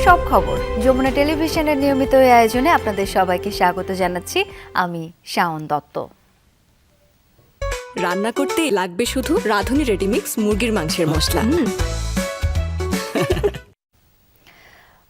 সব খবর যমুনা টেলিভিশনের নিয়মিত এই আয়োজনে আপনাদের সবাইকে স্বাগত জানাচ্ছি। আমি শাওন দত্ত। রান্না করতে লাগবে শুধু রাঁধুনি রেডিমিক্স মুরগির মাংসের মশলা।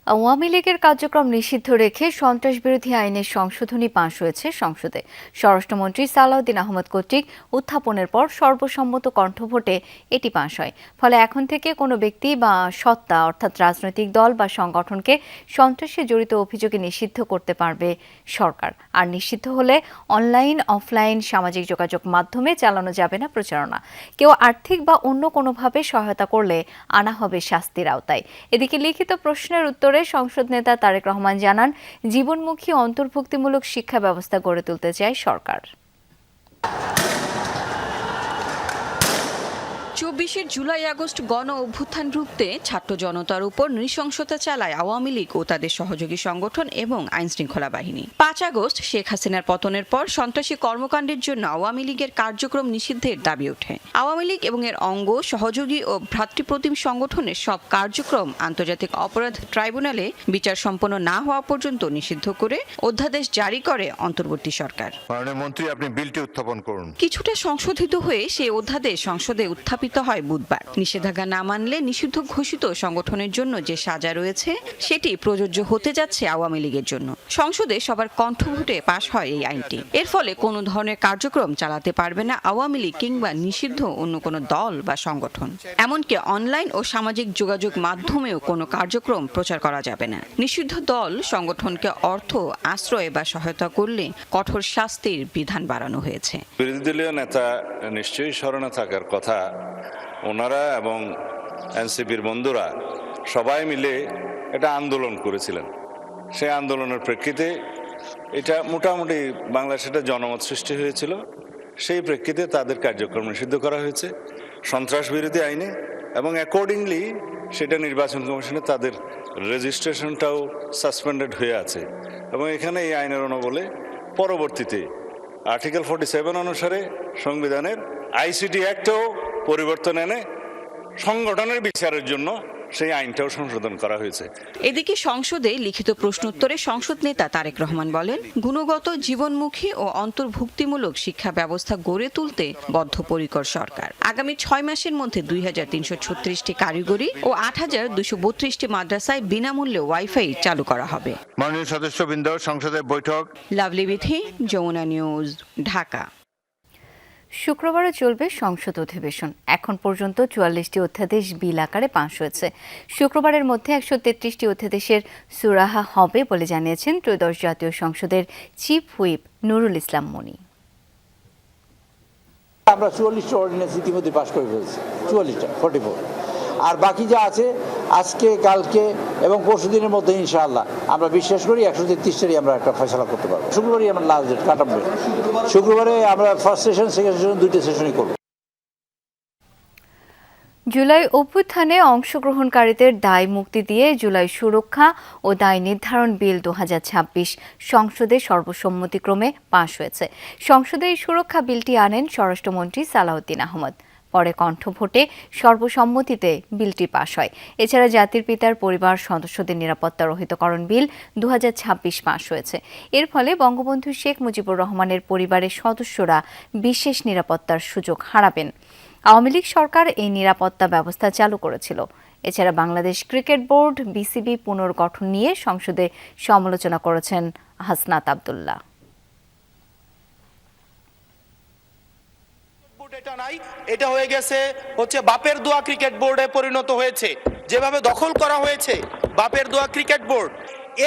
আওয়ামী লীগের কার্যক্রম নিষিদ্ধ রেখে সন্ত্রাসবিরোধী আইনের সংশোধনী পাস হয়েছে সংসদে। স্বরাষ্ট্রমন্ত্রী সালাউদ্দিন আহমেদ কর্তৃক উত্থাপনের পর সর্বসম্মত কণ্ঠভোটে এটি পাস হয়। ফলে এখন থেকে কোনো ব্যক্তি বা সত্তা অর্থাৎ রাজনৈতিক দল বা সংগঠনকে সন্ত্রাসে জড়িত অভিযোগে নিষিদ্ধ করতে পারবে সরকার। আর নিষিদ্ধ হলে অনলাইন অফলাইন সামাজিক যোগাযোগ মাধ্যমে চালানো যাবে না প্রচারণা। কেউ আর্থিক বা অন্য কোনোভাবে সহায়তা করলে আনা হবে শাস্তির আওতায়। এদিকে লিখিত প্রশ্নের উত্তরে সংসদ নেতা তারেক রহমান জানান, জীবনমুখী অন্তর্ভুক্তিমূলক শিক্ষা ব্যবস্থা গড়ে তুলতে চায় সরকার। 24 জুলাই আগস্ট গণ অভ্যুত্থান রুখতে ছাত্র জনতার উপর নৃশংসতা চালায় আওয়ামী লীগ ও তাদের সহযোগী সংগঠন এবং আইনশৃঙ্খলা বাহিনী। 5 আগস্ট শেখ হাসিনার পতনের পর সন্ত্রাসী কর্মকাণ্ডের জন্য আওয়ামী লীগের কার্যক্রম নিষিদ্ধের দাবি ওঠে। আওয়ামী লীগ এবং এর অঙ্গ সহযোগী ও ভ্রাতৃপ্রতিম সংগঠনের সব কার্যক্রম আন্তর্জাতিক অপরাধ ট্রাইব্যুনালে বিচার সম্পন্ন না হওয়া পর্যন্ত নিষিদ্ধ করে অধ্যাদেশ জারি করে অন্তর্বর্তী সরকার। মাননীয় মন্ত্রী, আপনি বিলটি উত্থাপন করুন। কিছুটা সংশোধিত হয়ে সেই অধ্যাদেশ সংসদে উত্থাপিত হয় বুধবার। নিষেধাজ্ঞা না মানলে নিষিদ্ধ ঘোষিত সংগঠনের জন্য যে সাজা রয়েছে সেটি প্রযোজ্য হতে যাচ্ছে আওয়ামী লীগের জন্য। সংসদে সবার কণ্ঠভোটে পাশ হয় এই আইনটি। এর ফলে কোনো ধরনের কার্যক্রম চালাতে পারবে না আওয়ামী লীগ কিংবা নিষিদ্ধ অন্য কোনো দল বা সংগঠন। এমনকি অনলাইন ও সামাজিক যোগাযোগ মাধ্যমেও কোনো কার্যক্রম প্রচার করা যাবে না। নিষিদ্ধ দল সংগঠনকে অর্থ আশ্রয় বা সহায়তা করলে কঠোর শাস্তির বিধান বাড়ানো হয়েছে। বিরোধী দলীয় নেতা নিশ্চয়ই স্মরণে থাকার কথা, ওনারা এবং এনসিপির বন্ধুরা সবাই মিলে এটা আন্দোলন করেছিলেন। সেই আন্দোলনের প্রেক্ষিতে এটা মোটামুটি বাংলাদেশে একটা জনমত সৃষ্টি হয়েছিল। সেই প্রেক্ষিতে তাদের কার্যক্রম নিষিদ্ধ করা হয়েছে সন্ত্রাস বিরোধী আইনে, এবং অ্যাকর্ডিংলি সেটা নির্বাচন কমিশনে তাদের রেজিস্ট্রেশনটাও সাসপেন্ডেড হয়ে আছে। এবং এখানে এই আইনের অনুবলে পরবর্তীতে আর্টিকেল 47 অনুসারে সংবিধানের আইসিটি অ্যাক্টেও পরিবর্তন এনে সংগঠনের বিচারের জন্য সেই আইনটাও সংশোধন করা হয়েছে। এদিকে সংসদে লিখিত প্রশ্নোত্তরে সংসদ নেতা তারেক রহমান বলেন, গুণগত জীবনমুখী ও অন্তর্ভুক্তিমূলক শিক্ষা ব্যবস্থা গড়ে তুলতে বদ্ধপরিকর সরকার। আগামী 6 মাসের মধ্যে 2336টি কারিগরি ও 8232টি মাদ্রাসায় বিনামূল্যে ওয়াইফাই চালু করা হবে। মাননীয় সদস্যবৃন্দ, সংসদের বৈঠক। লাভলি বিথি, যমুনা নিউজ, ঢাকা। শুক্রবারও চলবে সংসদ অধিবেশন। এখন পর্যন্ত 44টি অধ্যাদেশ বিল আকারে পাস হয়েছে। শুক্রবারের মধ্যে 133টি অধ্যাদেশের সুরাহা হবে বলে জানিয়েছেন ত্রয়োদশ জাতীয় সংসদের চিফ হুইপ নুরুল ইসলাম মনি। আমরা 44টা অর্ডিন্যান্স ইতিমধ্যে পাস করে ফেলেছি, 44 আর বাকি যা আছে আজকে কালকে এবং পরশু দিনের মধ্যে ইনশাআল্লাহ আমরা বিশ্বাস করি 133টারই আমরা একটা ফয়সালা করতে পারবো। শুক্রবারই আমরা last date cut off date. শুক্রবারে আমরা ফার্স্ট সেশন সেকেন্ড সেশন 2টা সেশনই করব। জুলাই অভ্যুত্থানে অংশগ্রহণকারীদের দায় মুক্তি দিয়ে জুলাই সুরক্ষা ও দায় নির্ধারণ বিল 2026 সংসদে সর্বসম্মতিক্রমে পাস হয়েছে। সংসদে এই সুরক্ষা বিলটি আনেন স্বরাষ্ট্রমন্ত্রী সালাউদ্দিন আহমেদ। পরে কণ্ঠভোটে সর্বসম্মতিতে বিলটি পাস হয়। এছাড়া জাতির পিতার পরিবার সদস্যদের নিরাপত্তা রহিতকরণ বিল 2026 পাস হয়েছে। এর ফলে বঙ্গবন্ধু শেখ মুজিবুর রহমানের পরিবারের সদস্যরা বিশেষ নিরাপত্তার সুযোগ হারাবেন। আওয়ামী লীগ সরকার এই নিরাপত্তা ব্যবস্থা চালু করেছিল। এছাড়া বাংলাদেশ ক্রিকেট বোর্ড বিসিবি পুনর্গঠন নিয়ে সংসদে সমালোচনা করেছেন হাসনাত আব্দুল্লাহ। এটা হয়ে গেছে বাপের দোয়া ক্রিকেট বোর্ডে পরিণত হয়েছে। যেভাবে দখল করা হয়েছে বাপের দোয়া ক্রিকেট বোর্ড,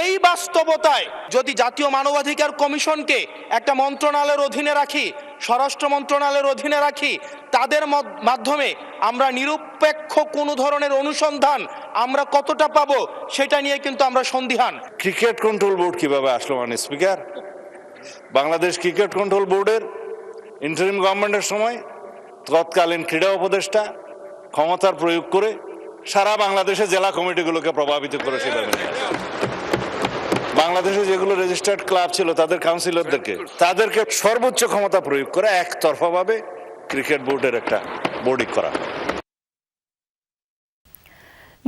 এই বাস্তবতায় যদি জাতীয় মানবাধিকার কমিশনকে একটা মন্ত্রণালয়ের অধীনে রাখি, স্বরাষ্ট্র মন্ত্রণালয়ের অধীনে রাখি, তাদের মাধ্যমে আমরা নিরপেক্ষ কোনো ধরনের অনুসন্ধান আমরা কতটা পাবো সেটা নিয়ে কিন্তু আমরা সন্দিহান। ক্রিকেট কন্ট্রোল বোর্ড কিভাবে আসলো মাননীয় স্পিকার? বাংলাদেশ ক্রিকেট কন্ট্রোল বোর্ডের ইন্টারিম গভর্নমেন্টের সময় তৎকালীন ক্রীড়া উপদেষ্টা ক্ষমতার প্রয়োগ করে সারা বাংলাদেশে জেলা কমিটিগুলোকে প্রভাবিত করে সেভাবে নিয়ে আসে। বাংলাদেশে যেগুলো রেজিস্টার্ড ক্লাব ছিল তাদের তাদেরকে সর্বোচ্চ ক্ষমতা প্রয়োগ করে একতরফাভাবে ক্রিকেট বোর্ডের একটা বোর্ডিং করা।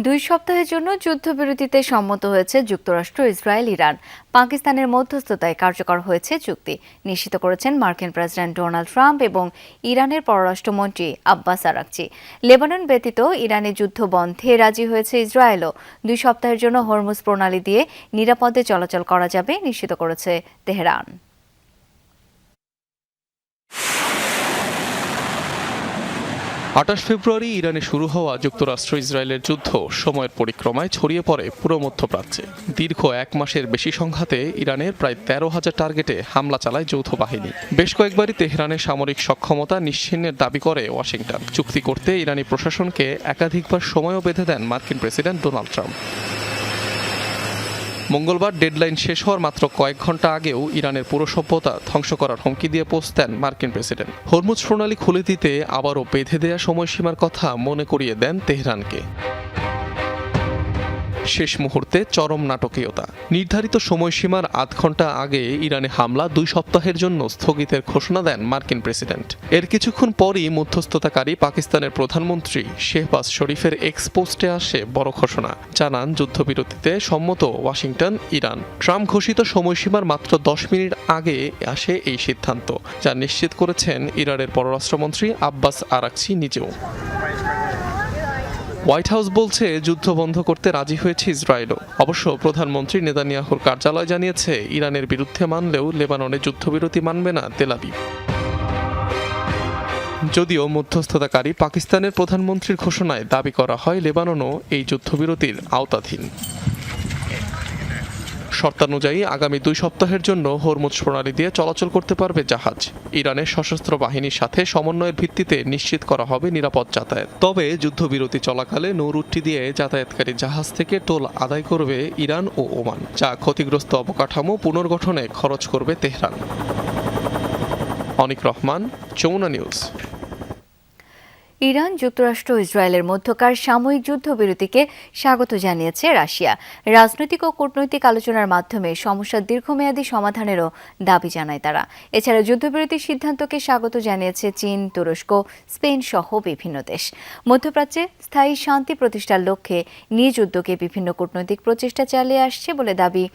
2 সপ্তাহের জন্য যুদ্ধবিরতিতে সম্মত হয়েছে যুক্তরাষ্ট্র, ইসরায়েল, ইরান। পাকিস্তানের মধ্যস্থতায় কার্যকর হয়েছে চুক্তি, নিশ্চিত করেছেন মার্কিন প্রেসিডেন্ট ডোনাল্ড ট্রাম্প এবং ইরানের পররাষ্ট্রমন্ত্রী আব্বাস আরাকচি। লেবানন ব্যতীত ইরানে যুদ্ধ বন্ধে রাজি হয়েছে ইসরায়েলও। 2 সপ্তাহের জন্য হরমুজ প্রণালী দিয়ে নিরাপদে চলাচল করা যাবে, নিশ্চিত করেছে তেহরান। 28 ফেব্রুয়ারি ইরানে শুরু হওয়া যুক্তরাষ্ট্র ইসরায়েলের যুদ্ধ সময়ের পরিক্রমায় ছড়িয়ে পড়ে পুরো মধ্যপ্রাচ্যে। দীর্ঘ 1 মাসের বেশি সংঘাতে ইরানের প্রায় 13,000 টার্গেটে হামলা চালায় যৌথ বাহিনী। বেশ কয়েকবারই তেহরানের সামরিক সক্ষমতা নিশ্চিহ্নের দাবি করে ওয়াশিংটন। চুক্তি করতে ইরানি প্রশাসনকে একাধিকবার সময়ও বেঁধে দেন মার্কিন প্রেসিডেন্ট ডোনাল্ড ট্রাম্প। মঙ্গলবার ডেডলাইন শেষ হওয়ার মাত্র কয়েক ঘন্টা আগেও ইরানের পুরো সভ্যতা ধ্বংস করার হুমকি দিয়ে পোস্ট দেন মার্কিন প্রেসিডেন্ট। হরমুজ প্রণালী খুলে দিতে আবারও বেঁধে দেয়া সময়সীমার কথা মনে করিয়ে দেন তেহরানকে। শেষ মুহূর্তে চরম নাটকীয়তা। নির্ধারিত সময়সীমার আধ ঘন্টা আগে ইরানে হামলা 2 সপ্তাহের জন্য স্থগিতের ঘোষণা দেন মার্কিন প্রেসিডেন্ট। এর কিছুক্ষণ পরই মধ্যস্থতাকারী পাকিস্তানের প্রধানমন্ত্রী শেহবাজ শরীফের এক্স পোস্টে আসে বড় ঘোষণা। জানান যুদ্ধবিরতিতে সম্মত ওয়াশিংটন, ইরান। ট্রাম্প ঘোষিত সময়সীমার মাত্র 10 মিনিট আগে আসে এই সিদ্ধান্ত, যা নিশ্চিত করেছেন ইরানের পররাষ্ট্রমন্ত্রী আব্বাস আরাকচি নিজেও। হোয়াইট হাউস বলছে যুদ্ধ বন্ধ করতে রাজি হয়েছে ইসরায়েলও। অবশ্য প্রধানমন্ত্রী নেতানিয়াহুর কার্যালয় জানিয়েছে ইরানের বিরুদ্ধে মানলেও লেবাননে যুদ্ধবিরতি মানবে না তেল আবিব। যদিও মধ্যস্থতাকারী পাকিস্তানের প্রধানমন্ত্রীর ঘোষণায় দাবি করা হয় লেবাননও এই যুদ্ধবিরতির আওতাধীন। শর্তানুযায়ী আগামী 2 সপ্তাহের জন্য হরমুজ প্রণালী দিয়ে চলাচল করতে পারবে জাহাজ। ইরানের সশস্ত্র বাহিনীর সাথে সমন্বয়ের ভিত্তিতে নিশ্চিত করা হবে নিরাপদ যাতায়াত। তবে যুদ্ধবিরতি চলাকালে নৌরুটটি দিয়ে যাতায়াতকারী জাহাজ থেকে টোল আদায় করবে ইরান ও ওমান, যা ক্ষতিগ্রস্ত অবকাঠামো পুনর্গঠনে খরচ করবে তেহরান। অনিক রহমান, যমুনা নিউজ। ইরান, যুক্তরাষ্ট্র ও ইসরায়েলের মধ্যকার সাময়িক যুদ্ধবিরতিকে স্বাগত জানিয়েছে রাশিয়া। রাজনৈতিক ও কূটনৈতিক আলোচনার মাধ্যমে সমস্যার দীর্ঘমেয়াদী সমাধানেরও দাবি জানায় তারা। এছাড়া যুদ্ধবিরতির সিদ্ধান্তকে স্বাগত জানিয়েছে চীন, তুরস্ক, স্পেন সহ বিভিন্ন দেশ। মধ্যপ্রাচ্যে স্থায়ী শান্তি প্রতিষ্ঠার লক্ষ্যে নিজ উদ্যোগে বিভিন্ন কূটনৈতিক প্রচেষ্টা চালিয়ে আসছে বলে দাবি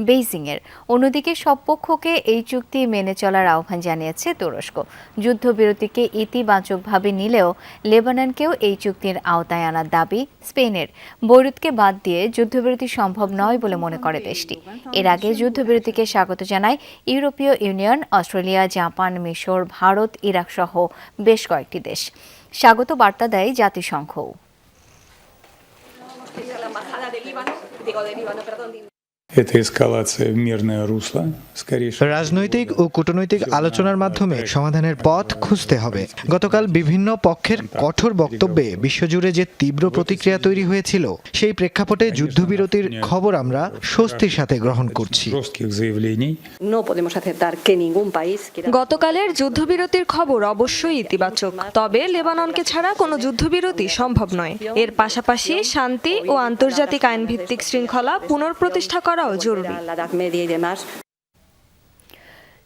বেইজিংয়ের। অন্যদিকে সব পক্ষকে এই চুক্তি মেনে চলার আহ্বান জানিয়েছে তুরস্ক। যুদ্ধবিরতিকে ইতিবাচকভাবে নিলেও লেবাননকেও এই চুক্তির আওতায় আনার দাবি স্পেনের। বৈরুতকে বাদ দিয়ে যুদ্ধবিরতি সম্ভব নয় বলে মনে করে দেশটি। এর আগে যুদ্ধবিরতিকে স্বাগত জানায় ইউরোপীয় ইউনিয়ন, অস্ট্রেলিয়া, জাপান, মিশর, ভারত, ইরাক সহ বেশ কয়েকটি দেশ। স্বাগত বার্তা দেয় জাতিসংঘও। রাজনৈতিক ও কূটনৈতিক আলোচনার মাধ্যমে সমাধানের পথ খুঁজতে হবে। গতকাল বিভিন্ন পক্ষের কঠোর বক্তব্যে বিশ্বজুড়ে যে তীব্র প্রতিক্রিয়া তৈরি হয়েছিল, সেই প্রেক্ষাপটে যুদ্ধবিরতির খবর আমরা স্বস্তির সাথে গ্রহণ করছি। গতকালের যুদ্ধবিরতির খবর অবশ্যই ইতিবাচক, তবে লেবাননকে ছাড়া কোনো যুদ্ধবিরতি সম্ভব নয়। এর পাশাপাশি শান্তি ও আন্তর্জাতিক আইন ভিত্তিক শৃঙ্খলা পুনঃপ্রতিষ্ঠা করাও জরুরি।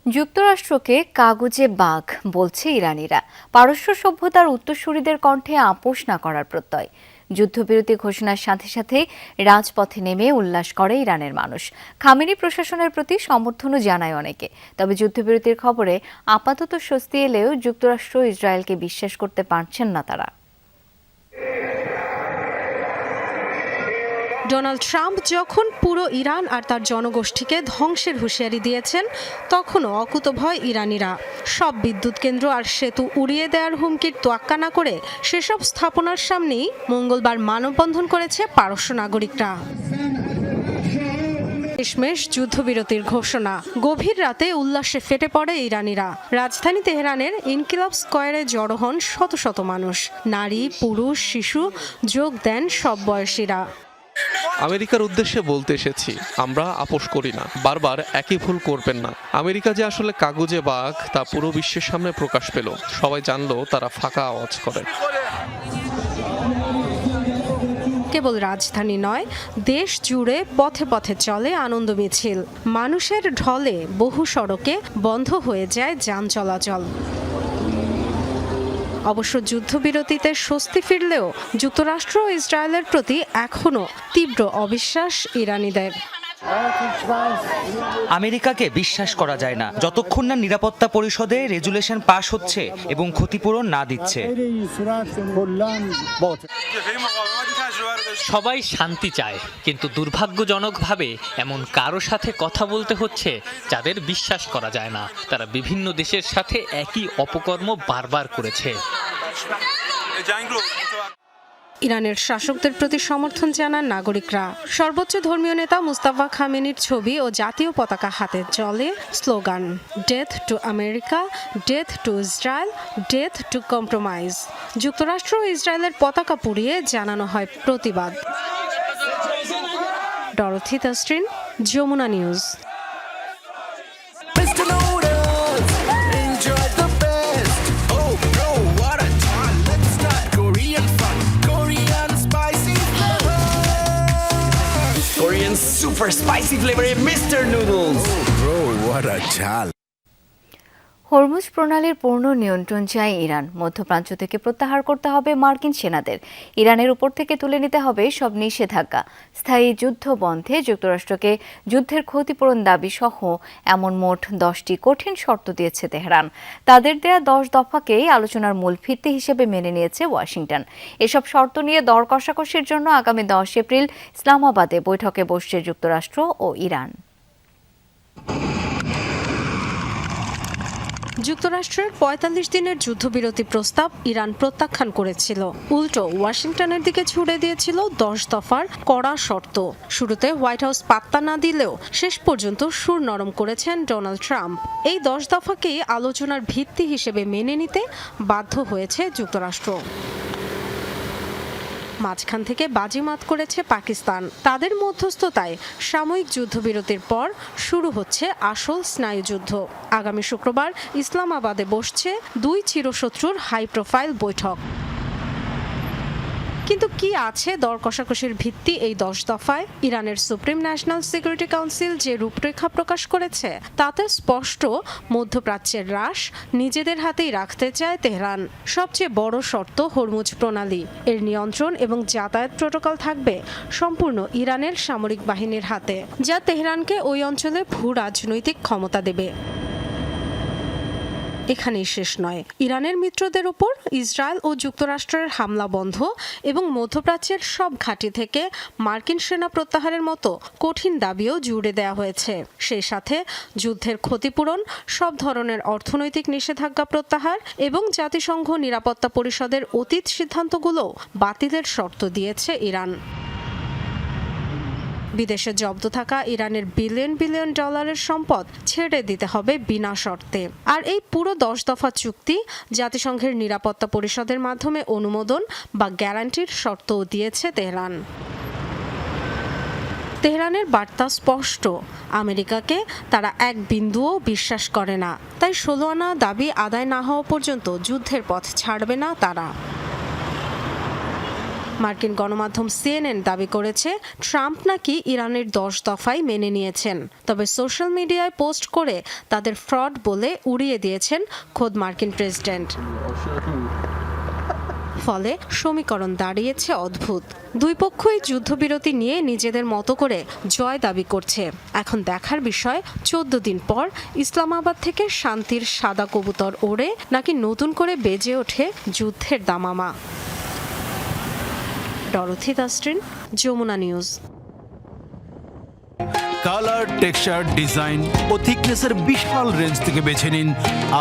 যুক্তরাষ্ট্রকে কাগুজে বাঘ বলছে ইরানিরা। পারস্য সভ্যতার উত্তরসূরিদের কণ্ঠে আপোষ না করার প্রত্যয়। যুদ্ধবিরতি ঘোষণার সাথে সাথে রাজপথে নেমে উল্লাস করে ইরানের মানুষ। খামেনি প্রশাসনের প্রতি সমর্থনও জানায় অনেকে। তবে যুদ্ধবিরতির খবরে আপাতত স্বস্তি এলেও যুক্তরাষ্ট্র ইসরায়েলকে বিশ্বাস করতে পারছেন না তারা। ডোনাল্ড ট্রাম্প যখন পুরো ইরান আর তার জনগোষ্ঠীকে ধ্বংসের হুঁশিয়ারি দিয়েছেন, তখনও অকুতভয় ইরানিরা। সব বিদ্যুৎ কেন্দ্র আর সেতু উড়িয়ে দেওয়ার হুমকির তোয়াক্কা না করে সেসব স্থাপনার সামনেই মঙ্গলবার মানববন্ধন করেছে পারস্য নাগরিকরা। শেষমেশ যুদ্ধবিরতির ঘোষণা। গভীর রাতে উল্লাসে ফেটে পড়ে ইরানিরা। রাজধানী তেহরানের ইনকিলাব স্কয়ারে জড়ো হন শত শত মানুষ। নারী, পুরুষ, শিশু যোগ দেন সব বয়সীরা। আমেরিকার উদ্দেশ্যে বলতে এসেছি, আমরা আপোষ করি না। বারবার একই ভুল করবেন না। আমেরিকা যে আসলে কাগুজে বাঘ তা পুরো বিশ্বের সামনে প্রকাশ পেল। সবাই জানলো তারা ফাঁকা আওয়াজ করে। কেবল রাজধানী নয়, দেশ জুড়ে পথে পথে চলে আনন্দ মিছিল। মানুষের ঢলে বহু সড়কে বন্ধ হয়ে যায় যান চলাচল। অবশ্য যুদ্ধবিরতিতে স্বস্তি ফিরলেও যুক্তরাষ্ট্র ও ইসরায়েলের প্রতি এখনও তীব্র অবিশ্বাস ইরানিদের। আমেরিকাকে বিশ্বাস করা যায় না যতক্ষণ না নিরাপত্তা পরিষদে রেজুলেশন পাশ হচ্ছে এবং ক্ষতিপূরণ না দিচ্ছে। সবাই শান্তি চায়, কিন্তু দুর্ভাগ্যজনকভাবে এমন কারো সাথে কথা বলতে হচ্ছে যাদের বিশ্বাস করা যায় না। তারা বিভিন্ন দেশের সাথে একই অপকর্ম বারবার করেছে। ইরানের শাসকদের প্রতি সমর্থন জানান নাগরিকরা। সর্বোচ্চ ধর্মীয় নেতা মুস্তাফা খামেনির ছবি ও জাতীয় পতাকা হাতে চলে slogan death to America, death to Israel, death to compromise. যুক্তরাষ্ট্র ও ইসরায়েলের পতাকা পুড়িয়ে জানানো হয় প্রতিবাদ। Dorothy Tasrin, Jamuna news. Super spicy flavor Mr. Noodles. Oh bro, what a chal. Hormuz প্রণালীর পূর্ণ নিয়ন্ত্রণ চায় ইরান। মধ্যপ্রাচ্য থেকে প্রত্যাহার করতে হবে মার্কিন সেনাদের। ইরানের উপর থেকে তুলে নিতে হবে সব নিষেধাজ্ঞা। স্থায়ী যুদ্ধ বন্ধে যুক্তরাষ্ট্রকে যুদ্ধের ক্ষতিপূরণ দাবি সহ এমন মোট 10টি কঠিন শর্ত দিয়েছে তেহরান। তাদের দেয়া 10 দফাকেই আলোচনার মূল ভিত্তি হিসেবে মেনে নিয়েছে ওয়াশিংটন। এসব শর্ত নিয়ে দর কষাকষির জন্য আগামী 10 এপ্রিল ইসলামাবাদে বৈঠকে বসছে যুক্তরাষ্ট্র ও ইরান। যুক্তরাষ্ট্রের ৪৫ দিনের যুদ্ধবিরতি প্রস্তাব ইরান প্রত্যাখ্যান করেছিল। উল্টো ওয়াশিংটনের দিকে ছুড়ে দিয়েছিল 10 দফার কড়া শর্ত। শুরুতে হোয়াইট হাউস পাত্তা না দিলেও শেষ পর্যন্ত সুর নরম করেছেন ডোনাল্ড ট্রাম্প। এই 10 দফাকেই আলোচনার ভিত্তি হিসেবে মেনে নিতে বাধ্য হয়েছে যুক্তরাষ্ট্র। মাঝখান থেকে বাজিমাত করেছে পাকিস্তান। তাদের মধ্যস্থতায় সাময়িক যুদ্ধবিরতির পর শুরু হচ্ছে আসল স্নায়ুযুদ্ধ। আগামী শুক্রবার ইসলামাবাদে বসছে 2 চিরশত্রুর হাই প্রোফাইল বৈঠক। কিন্তু কি আছে দর কষাকষির ভিত্তি এই 10 দফায়? ইরানের সুপ্রিম ন্যাশনাল সিকিউরিটি কাউন্সিল যে রূপরেখা প্রকাশ করেছে তাতে স্পষ্ট মধ্যপ্রাচ্যের হ্রাস নিজেদের হাতেই রাখতে চায় তেহরান। সবচেয়ে বড় শর্ত হরমুজ প্রণালী। এর নিয়ন্ত্রণ এবং যাতায়াত প্রোটোকল থাকবে সম্পূর্ণ ইরানের সামরিক বাহিনীর হাতে, যা তেহরানকে ওই অঞ্চলে ভূ রাজনৈতিক ক্ষমতা দেবে। এখানেই শেষ নয়। ইরানের মিত্রদের উপর ইসরায়েল ও যুক্তরাষ্ট্রের হামলা বন্ধ এবং মধ্যপ্রাচ্যের সব ঘাঁটি থেকে মার্কিন সেনা প্রত্যাহারের মতো কঠিন দাবিও জুড়ে দেওয়া হয়েছে। সেই সাথে যুদ্ধের ক্ষতিপূরণ, সব ধরনের অর্থনৈতিক নিষেধাজ্ঞা প্রত্যাহার এবং জাতিসংঘ নিরাপত্তা পরিষদের অতীত সিদ্ধান্তগুলো বাতিলের শর্ত দিয়েছে ইরান। বিদেশে জব্দ থাকা ইরানের বিলিয়ন বিলিয়ন ডলারের সম্পদ ছেড়ে দিতে হবে বিনা শর্তে। আর এই পুরো 10 দফা চুক্তি জাতিসংঘের নিরাপত্তা পরিষদের মাধ্যমে অনুমোদন বা গ্যারান্টির শর্তও দিয়েছে তেহরান। তেহরানের বার্তা স্পষ্ট, আমেরিকাকে তারা এক বিন্দুও বিশ্বাস করে না। তাই 16 আনা দাবি আদায় না হওয়া পর্যন্ত যুদ্ধের পথ ছাড়বে না তারা। মার্কিন গণমাধ্যম সিএনএন দাবি করেছে ট্রাম্প নাকি ইরানের 10 দফাই মেনে নিয়েছেন, তবে সোশ্যাল মিডিয়ায় পোস্ট করে তাদের ফ্রড বলে উড়িয়ে দিয়েছেন খোদ মার্কিন প্রেসিডেন্ট। ফলে সমীকরণ দাঁড়িয়েছে অদ্ভুত। দুই পক্ষই যুদ্ধবিরতি নিয়ে নিজেদের মতো করে জয় দাবি করছে। এখন দেখার বিষয় 14 দিন পর ইসলামাবাদ থেকে শান্তির সাদা কবুতর ওড়ে নাকি নতুন করে বেজে ওঠে যুদ্ধের দামামা। Dorothy Tasrin, Jamuna News. Colour, texture, design ও থিকনেসের বিশাল রেঞ্জ থেকে বেছে নিন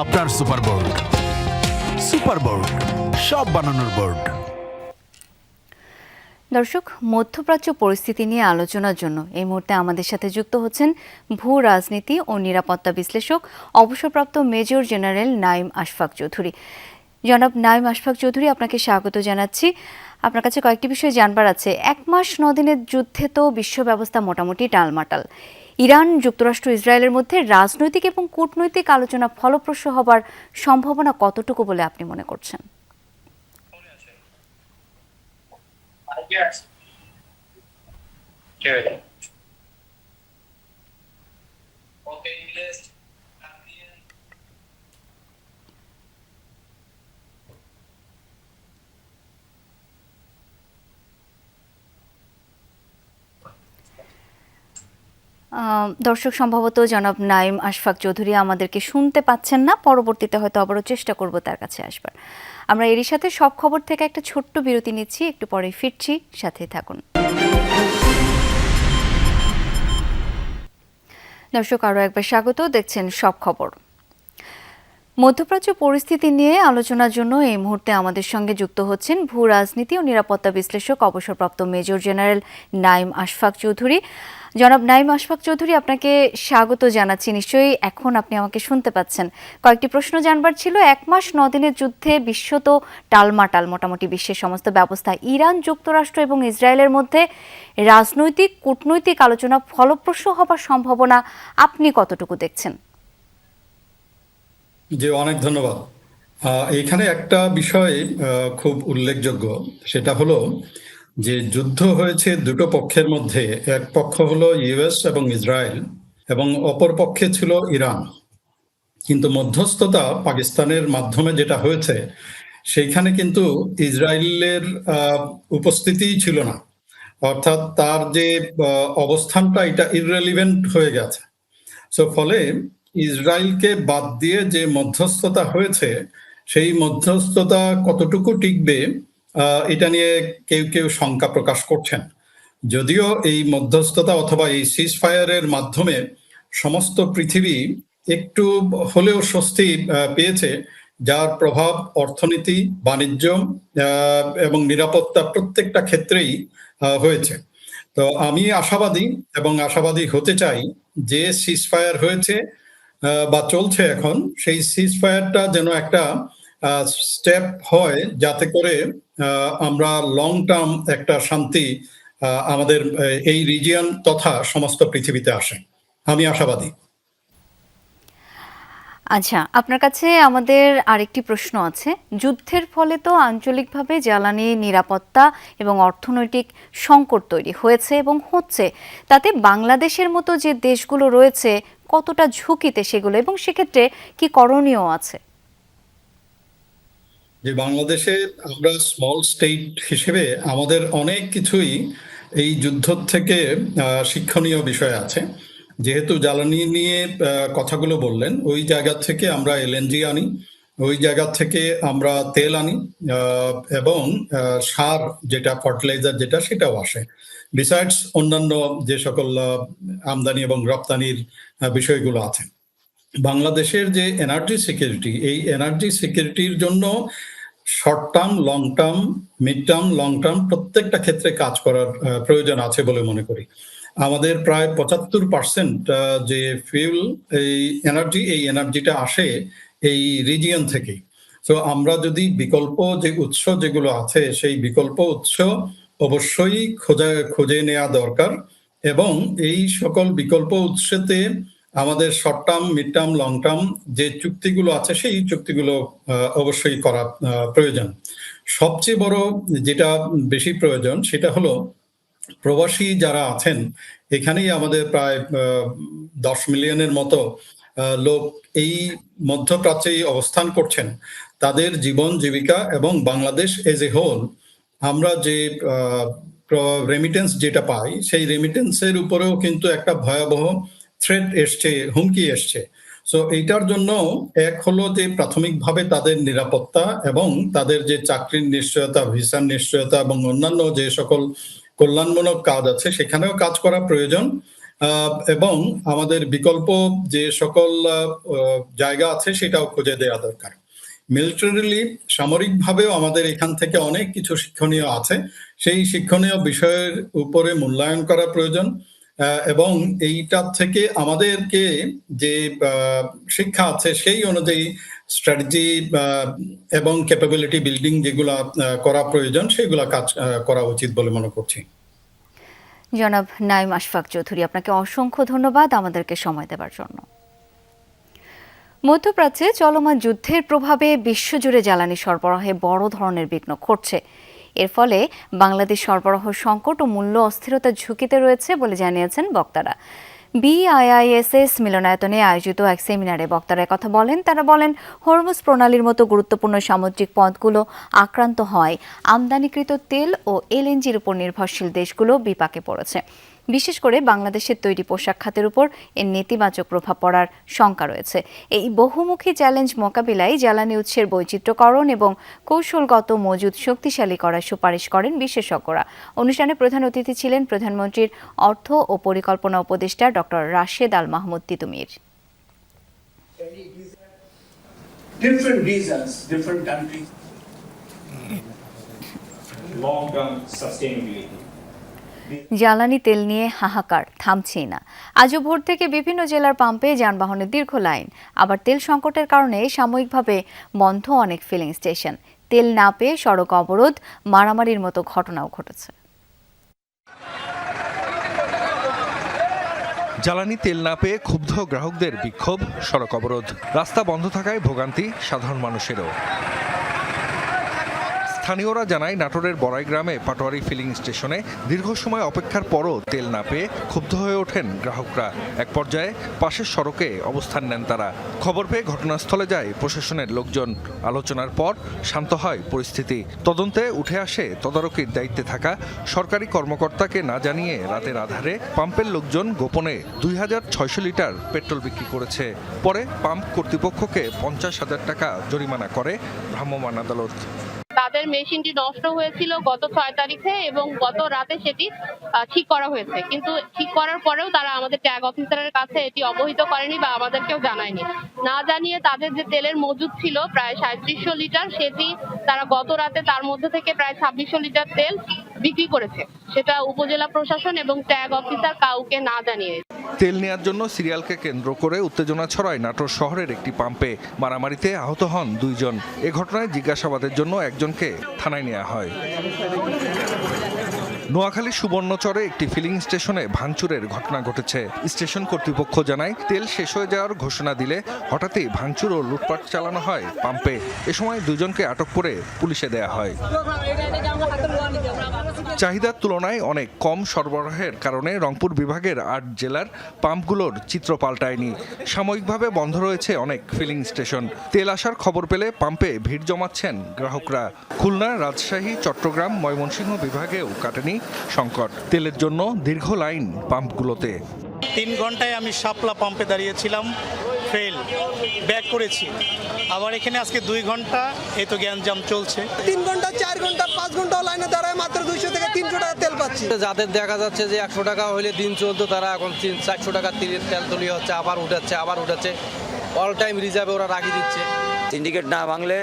আপনার সুপারবোর্ড। সুপারবোর্ড, সব বানানোর বোর্ড। দর্শক, মধ্যপ্রাচ্য পরিস্থিতি নিয়ে আলোচনার জন্য এই মুহূর্তে আমাদের সাথে যুক্ত হচ্ছেন ভূ রাজনীতি ও নিরাপত্তা বিশ্লেষক অবসরপ্রাপ্ত মেজর জেনারেল নাঈম আশফাক চৌধুরী। জনাব নাঈম আশফাক চৌধুরী, আপনাকে স্বাগত জানাচ্ছি। আপনার কাছে কয়েকটি বিষয় জানবার আছে। 1 মাস 9 দিনের যুদ্ধে তো বিশ্ব ব্যবস্থা মোটামুটি টালমাটাল। ইরান, যুক্তরাষ্ট্র, ইসরায়েলের মধ্যে রাজনৈতিক এবং কূটনৈতিক আলোচনা ফলপ্রসূ হবার সম্ভাবনা কতটুকু বলে আপনি মনে করছেন? দর্শক সম্ভবত জনাব নাইম আশফাক চৌধুরী আমাদেরকে শুনতে পাচ্ছেন না, পরবর্তীতে হয়তো আবারও চেষ্টা করব তার কাছে আসবার। আমরা এরই সাথে সব খবর থেকে একটা ছোট্ট বিরতি নিচ্ছি, একটু পরে ফিরছি, সাথে থাকুন। দর্শক আরও একবার স্বাগত, দেখছেন সব খবর। মধ্যপ্রাচ্য পরিস্থিতি নিয়ে আলোচনার জন্য এই মুহূর্তে আমাদের সঙ্গে যুক্ত হচ্ছেন ভূ রাজনীতি ও নিরাপত্তা বিশ্লেষক অবসরপ্রাপ্ত মেজর জেনারেল নাইম আশফাক চৌধুরী। জনাব নাইম আশফাক চৌধুরী, আপনাকে স্বাগত জানাচ্ছি। নিশ্চয়ই এখন আপনি আমাকে শুনতে পাচ্ছেন। কয়েকটি প্রশ্ন জানবার ছিল। 1 মাস 9 দিনের যুদ্ধে বিশ্ব তো টালমাটাল, মোটামুটি বিশ্বের সমস্ত ব্যবস্থা। ইরান, যুক্তরাষ্ট্র এবং ইসরায়েলের মধ্যে রাজনৈতিক কূটনৈতিক আলোচনা ফলপ্রসূ হবার সম্ভাবনা আপনি কতটুকু দেখছেন? জি, অনেক ধন্যবাদ। এখানে একটা বিষয় খুব উল্লেখযোগ্য, সেটা হলো যে যুদ্ধ হয়েছে দুটো পক্ষের মধ্যে। এক পক্ষ হলো ইউএস এবং ইসরায়েল, এবং অপর পক্ষে ছিল ইরান। কিন্তু মধ্যস্থতা পাকিস্তানের মাধ্যমে যেটা হয়েছে, সেইখানে কিন্তু ইসরায়েলের উপস্থিতিই ছিল না। অর্থাৎ তার যে অবস্থানটা, এটা ইররেলিভেন্ট হয়ে গেছে। সো ফলে ইসরায়েলকে বাদ দিয়ে যে মধ্যস্থতা হয়েছে, সেই মধ্যস্থতা কতটুকু টিকবে এটা নিয়ে কেউ কেউ শঙ্কা প্রকাশ করছেন। যদিও এই মধ্যস্থতা অথবা এই সিজ ফায়ারের মাধ্যমে সমস্ত পৃথিবী একটু হলেও স্বস্তি পেয়েছে, যার প্রভাব অর্থনীতি, বাণিজ্য এবং নিরাপত্তা প্রত্যেকটা ক্ষেত্রেই হয়েছে। তো আমি আশাবাদী এবং আশাবাদী হতে চাই যে সিজ ফায়ার হয়েছে বা চলছে এখন, সেই সিজ ফায়ারটা যেন একটা স্টেপ হয়, যাতে করে আমরা লং টার্ম একটা শান্তি আমাদের এই রিজিয়ন তথা সমস্ত পৃথিবীতে আসে। আমি আশাবাদী। আচ্ছা, আপনার কাছে আমাদের আরেকটি প্রশ্ন আছে। যুদ্ধের ফলে তো আঞ্চলিকভাবে জ্বালানি, নিরাপত্তা এবং অর্থনৈতিক সংকট তৈরি হয়েছে এবং হচ্ছে। তাতে বাংলাদেশের মতো যে দেশগুলো রয়েছে কতটা ঝুঁকিতে সেগুলো, এবং সেক্ষেত্রে কি করণীয় আছে? যে বাংলাদেশে আমরা স্মল স্টেট হিসেবে আমাদের অনেক কিছুই এই যুদ্ধ থেকে শিক্ষণীয় বিষয় আছে। যেহেতু জ্বালানি নিয়ে কথাগুলো বললেন, ওই জায়গা থেকে আমরা এলএনজি আনি, ওই জায়গা থেকে আমরা তেল আনি, এবং সার যেটা ফার্টিলাইজার যেটা, সেটাও আসে। বিসাইডস অন্যান্য যে সকল আমদানি এবং রপ্তানির বিষয়গুলো আছে। বাংলাদেশের যে এনার্জি সিকিউরিটি, এই এনার্জি সিকিউরিটির জন্য short term, long term, mid term, long term প্রত্যেকটা ক্ষেত্রে কাজ করার প্রয়োজন আছে বলে মনে করি। আমাদের প্রায় 75% যে ফিউল, এই এনার্জিটা আসে এই রিজিয়ন থেকেই। তো আমরা যদি বিকল্প যে উৎস যেগুলো আছে, সেই বিকল্প উৎস অবশ্যই খুঁজে নেওয়া দরকার, এবং এই সকল বিকল্প উৎসতে আমাদের short term, mid term, long term যে চুক্তিগুলো আছে, সেই চুক্তিগুলো অবশ্যই করা প্রয়োজন। সবচেয়ে বড় যেটা বেশি প্রয়োজন, সেটা হলো প্রবাসী যারা আছেন, এখানেই আমাদের প্রায় 10 মিলিয়নের মতো লোক এই মধ্যপ্রাচ্যেই অবস্থান করছেন। তাদের জীবন জীবিকা এবং বাংলাদেশ এজ এ হোল, আমরা যে রেমিটেন্স যেটা পাই, সেই রেমিটেন্সের উপরেও কিন্তু একটা ভয়াবহ থ্রেট এসছে, হুমকি এসছে। সো এইটার জন্য এক হলো যে প্রাথমিকভাবে তাদের নিরাপত্তা এবং তাদের যে চাকরির নিশ্চয়তা, ভিসার নিশ্চয়তা এবং অন্যান্য যে সকল কল্যাণমূলক কাজ আছে, সেখানেও কাজ করা প্রয়োজন। এবং আমাদের বিকল্প যে সকল জায়গা আছে, সেটাও খুঁজে দেওয়া দরকার। মিলিটারিলি, সামরিকভাবেও আমাদের এখান থেকে অনেক কিছু শিক্ষণীয় আছে। সেই শিক্ষণীয় বিষয়ের উপরে মূল্যায়ন করা প্রয়োজন, এবং এইটার থেকে আমাদেরকে যে শিক্ষা আছে, সেই অনুযায়ী স্ট্র্যাটেজি এবং ক্যাপাবিলিটি বিল্ডিং যেগুলো করা প্রয়োজন, সেগুলো কাজ করা উচিত বলে মনে করছি। জনাব নাইম আশফাক চৌধুরী, আপনাকে অসংখ্য ধন্যবাদ আমাদেরকে সময় দেওয়ার জন্য। মধ্যপ্রাচ্যে চলমান যুদ্ধের প্রভাবে বিশ্বজুড়ে জ্বালানি সরবরাহে বড় ধরনের বিঘ্ন ঘটছে। এর ফলে বাংলাদেশ সরবরাহ সংকট ও মূল্য অস্থিরতার ঝুঁকিতে রয়েছে বলে জানিয়েছেন বক্তারা। বিআইআইএসএস মিলনায়তনে আয়োজিত এক সেমিনারে বক্তারা কথা বলেন। তারা বলেন, হরমুজ প্রণালীর মতো গুরুত্বপূর্ণ সামুদ্রিক পথগুলো আক্রান্ত হয় আমদানিকৃত তেল ও এলএনজির উপর নির্ভরশীল দেশগুলো বিপাকে পড়েছে। বিশেষ করে বাংলাদেশের তৈরি পোশাক খাতের উপর এর নেতিবাচক প্রভাব পড়ার শঙ্কা রয়েছে। এই বহুমুখী চ্যালেঞ্জ মোকাবিলায় জ্বালানি উৎসের বৈচিত্র্যকরণ এবং কৌশলগত মজুদ শক্তিশালী করার সুপারিশ করেন বিশেষজ্ঞরা। অনুষ্ঠানে প্রধান অতিথি ছিলেন প্রধানমন্ত্রীর অর্থ ও পরিকল্পনা উপদেষ্টা doctor Rashed Al Mahmud Titumir. Different reasons, different countries. Long-term sustainability. জ্বালানি তেল নিয়ে হাহাকার থামছেই না। আজও ভোর থেকে বিভিন্ন জেলার পাম্পে যানবাহনের দীর্ঘ লাইন। আবার তেল সংকটের কারণে সাময়িকভাবে বন্ধ অনেক ফিলিং স্টেশন। তেল না পেয়ে সড়ক অবরোধ, মারামারির মতো ঘটনাও ঘটেছে। জ্বালানি তেল না পেয়ে ক্ষুব্ধ গ্রাহকদের বিক্ষোভ, সড়ক অবরোধ, রাস্তা বন্ধ থাকায় ভোগান্তি সাধারণ মানুষেরও। স্থানীয়রা জানায় নাটোরের বড়াই গ্রামে পাটোয়ারি ফিলিং স্টেশনে দীর্ঘ সময় অপেক্ষার পরও তেল না পেয়ে ক্ষুব্ধ হয়ে ওঠেন গ্রাহকরা। এক পর্যায়ে পাশের সড়কে অবস্থান নেন তারা। খবর পেয়ে ঘটনাস্থলে যায় প্রশাসনের লোকজন। আলোচনার পর শান্ত হয় পরিস্থিতি। তদন্তে উঠে আসে তদারকির দায়িত্বে থাকা সরকারি কর্মকর্তাকে না জানিয়ে রাতের আধারে পাম্পের লোকজন গোপনে 2600 লিটার পেট্রোল বিক্রি করেছে। পরে পাম্প কর্তৃপক্ষকে 50,000 টাকা জরিমানা করে ভ্রাম্যমাণ আদালত। তাদের মেশিনটি নষ্ট হয়েছিল গত 6 তারিখে এবং গত রাতে সেটি ঠিক করা হয়েছে, কিন্তু ঠিক করার পরেও তারা আমাদের ট্যাগ অফিসারের কাছে এটি অবহিত করেনি বা আমাদেরকেও জানায়নি। না জানিয়ে তাদের যে তেলের মজুদ ছিল প্রায় 3700 লিটার, সেটি তারা গত রাতে তার মধ্যে থেকে প্রায় 2600 লিটার তেল বিক্রি করেছে, সেটা উপজেলা প্রশাসন এবং ট্যাগ অফিসার কাউকে না জানিয়ে। তেল নেয়ার জন্য সিরিয়ালকে কেন্দ্র করে উত্তেজনা ছড়ায় নাটোর শহরের একটি পাম্পে। মারামারিতে আহত হন 2 জন। এ ঘটনায় জিজ্ঞাসাবাদের জন্য একজনকে থানায় নেওয়া হয়। নোয়াখালীর সুবর্ণচরে একটি ফিলিং স্টেশনে ভাঙচুরের ঘটনা ঘটেছে। স্টেশন কর্তৃপক্ষ জানায় তেল শেষ হয়ে যাওয়ার ঘোষণা দিলে হঠাৎই ভাঙচুর ও লুটপাট চালানো হয় পাম্পে। এ সময় 2 জনকে আটক করে পুলিশে দেয়া হয়। চাহিদার তুলনায় অনেক কম সরবরাহের কারণে রংপুর বিভাগের 8 জেলার পাম্পগুলোর চিত্র পাল্টায়নি। সাময়িকভাবে বন্ধ রয়েছে অনেক ফিলিং স্টেশন। তেল আসার খবর পেলে পাম্পে ভিড় জমাচ্ছেন গ্রাহকরা। খুলনা, রাজশাহী, চট্টগ্রাম, ময়মনসিংহ বিভাগেও কাটেনি সংকট। তেলের জন্য দীর্ঘ লাইন পাম্পগুলোতে। 3 ঘন্টায় আমি শাপলা পাম্পে দাঁড়িয়েছিলাম, ফেল, ব্যাক করেছি। আবার এখানে আজকে 2 ঘন্টা, এই তো গ্যাঞ্জাম চলছে। 3 ঘন্টা, 4 ঘন্টা, 5 ঘন্টা লাইনে দাঁড়ায় মাত্র 200 থেকে 300 টাকা তেল পাচ্ছি। যাদের দেখা যাচ্ছে যে 100 টাকা হলে দিন চলতো, তারা এখন 400 টাকা তেল তুলি হচ্ছে, আবার উঠাচ্ছে। অল টাইম রিজার্ভে ওরা রাখি দিচ্ছে। সিন্ডিকেট না ভাঙলে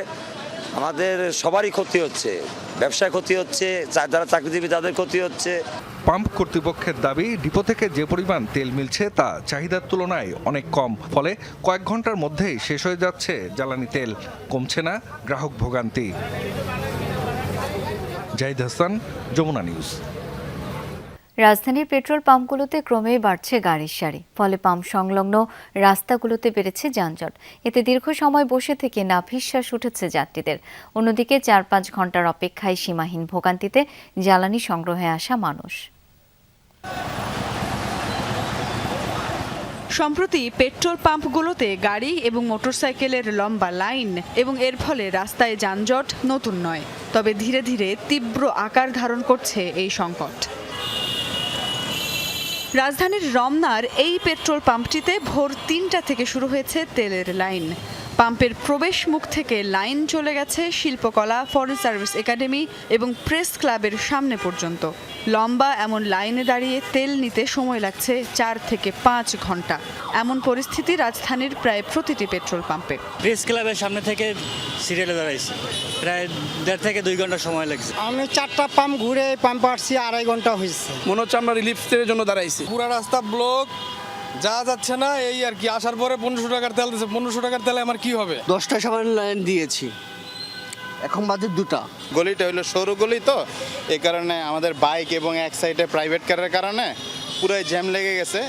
আমাদের সবারই ক্ষতি হচ্ছে, ব্যবসায় ক্ষতি হচ্ছে, যারা চাকরিজীবী তাদের ক্ষতি হচ্ছে। পাম্প কর্তৃপক্ষের দাবি, ডিপো থেকে যে পরিমাণ তেল মিলছে তা চাহিদার তুলনায় অনেক কম। ফলে কয়েক ঘন্টার মধ্যেই শেষ হয়ে যাচ্ছে জ্বালানি তেল। কমছে না গ্রাহক ভোগান্তি। জাহিদ হাসান, যমুনা নিউজ। রাজধানীর পেট্রোল পাম্পগুলোতে ক্রমেই বাড়ছে গাড়ির সারি। ফলে পাম্প সংলগ্ন রাস্তাগুলোতে বেড়েছে যানজট। এতে দীর্ঘ সময় বসে থেকে নাভিশ্বাস উঠেছে যাত্রীদের। অন্যদিকে 4-5 ঘন্টার অপেক্ষায় সীমাহীন ভোগান্তিতে জ্বালানি সংগ্রহে আসা মানুষ। সম্প্রতি পেট্রোল পাম্পগুলোতে গাড়ি এবং মোটরসাইকেলের লম্বা লাইন এবং এর ফলে রাস্তায় যানজট নতুন নয়, তবে ধীরে ধীরে তীব্র আকার ধারণ করছে এই সংকট। রাজধানীর রমনার এই পেট্রোল পাম্পটিতে ভোর 3টা থেকে শুরু হয়েছে তেলের লাইন। পাম্পের প্রবেশ মুখ থেকে লাইন চলে গেছে শিল্পকলা, ফরেন সার্ভিস একাডেমি এবং প্রেস ক্লাবের সামনে পর্যন্ত। লম্বা এমন লাইনে দাঁড়িয়ে তেল নিতে সময় লাগছে 4 থেকে 5 ঘন্টা। এমন পরিস্থিতি রাজধানীর প্রায় প্রতিটি পেট্রোল পাম্পে। প্রেস ক্লাবের সামনে থেকে সিরিয়ালে দাঁড়াইছি, প্রায় 1.5 থেকে 2 ঘন্টা সময় লাগছে। আমি 4টা পাম্প ঘুরে পাম্পে আসছি, 2.5 ঘন্টা হয়েছে। মনে হচ্ছে আমরা রিলিফের জন্য দাঁড়াইছি। পুরো রাস্তা ব্লক, যাওয়া যাচ্ছে না, এই আর কি। আসার পরে 1500 টাকার তেল দিচ্ছে। 1500 টাকার তেলে আমার কি হবে? 10টা সবার লাইন দিয়েছি, এখন বাজে 2টা। গলিটা হলো সরু গলি, তো এই কারণে আমাদের বাইক এবং এক সাইডে প্রাইভেট কারের কারণে পুরো জ্যাম লেগে গেছে।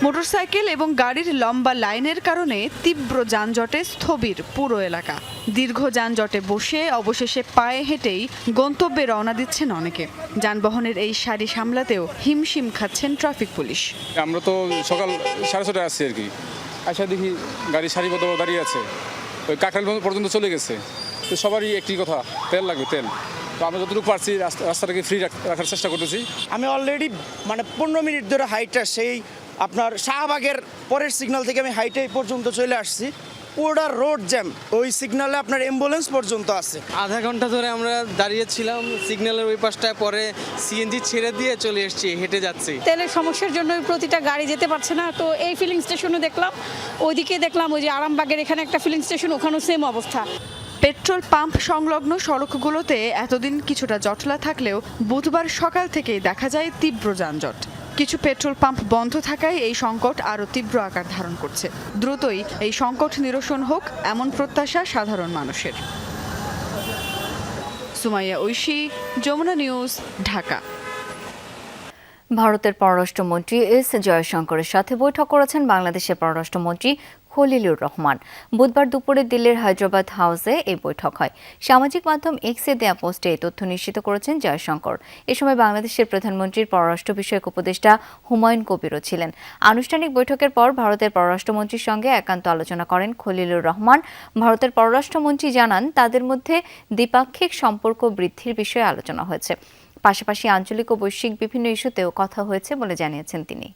মোটরসাইকেল এবং গাড়ির লম্বা লাইনের কারণে তীব্র যানজটে স্থবির পুরো এলাকা। দীর্ঘ যানজটে বসে অবশেষে পায়ে হেঁটেই গন্তব্যে রওনা দিচ্ছেন অনেকে। যানবাহনের এই সারি সামলাতেও হিমশিম খাচ্ছেন ট্রাফিক পুলিশ। আমরা তো সকাল 6:30টায় আসছি আর কি, আসা দেখি গাড়ি সারিবদ্ধ দাঁড়িয়ে আছে, ওই কাঁঠাল পর্যন্ত চলে গেছে। তো সবারই একটি কথা, তেল লাগবে, তেল। তো আমরা যতটুকু পারছি রাস্তাটাকে ফ্রি রাখার চেষ্টা করতেছি। আমি অলরেডি মানে 15 মিনিট ধরে হাইটটা সেই আপনার শাহবাগের পরের সিগন্যাল থেকে আমি হাইটে পর্যন্ত চলে আসছি। পুরোটা রোড জ্যাম, ওই সিগন্যালে আপনার অ্যাম্বুলেন্স পর্যন্ত আছে। আধা ঘন্টা ধরে আমরা দাঁড়িয়েছিলাম সিগন্যালের ওই পাশটায়, পরে সিএনজি ছেড়ে দিয়ে চলে এসেছি, হেঁটে যাচ্ছি। তেলের সমস্যার জন্য প্রতিটা গাড়ি যেতে পারছে না, তো এই ফিলিং স্টেশনে দেখলাম, ওইদিকে দেখলাম ওই যে আরামবাগের এখানে একটা ফিলিং স্টেশন, ওখানেও সেম অবস্থা। পেট্রোল পাম্প সংলগ্ন সড়কগুলোতে এতদিন কিছুটা জটলা থাকলেও বুধবার সকাল থেকেই দেখা যায় তীব্র যানজট। কিছু পেট্রোল পাম্প বন্ধ থাকায় এই সংকট আরও তীব্র আকার ধারণ করছে। দ্রুতই এই সংকট নিরসন হোক এমন প্রত্যাশা সাধারণ মানুষের। সুমাইয়া ঐশী, যমুনা নিউজ, ঢাকা। ভারতের পররাষ্ট্রমন্ত্রী এস জয়শঙ্করের সাথে বৈঠক করেছেন বাংলাদেশের পররাষ্ট্রমন্ত্রী খলিলুর রহমান। বুধবার দুপুরে দিল্লির হায়দ্রাবাদ হাউসে এই বৈঠক হয়। সামাজিক মাধ্যম এক্সে দেয়া পোস্টে এই তথ্য নিশ্চিত করেছেন জয়শঙ্কর। এ সময় বাংলাদেশের প্রধানমন্ত্রীর পররাষ্ট্র বিষয়ক উপদেষ্টা হুমায়ুন কবিরও ছিলেন। আনুষ্ঠানিক বৈঠকের পর ভারতের পররাষ্ট্রমন্ত্রীর সঙ্গে একান্ত আলোচনা করেন খলিলুর রহমান। ভারতের পররাষ্ট্রমন্ত্রী জানান, তাদের মধ্যে দ্বিপাক্ষিক সম্পর্ক বৃদ্ধির বিষয়ে আলোচনা হয়েছে। পাশাপাশি আঞ্চলিক ও বৈশ্বিক বিভিন্ন ইস্যুতেও কথা হয়েছে বলে জানিয়েছেন তিনি।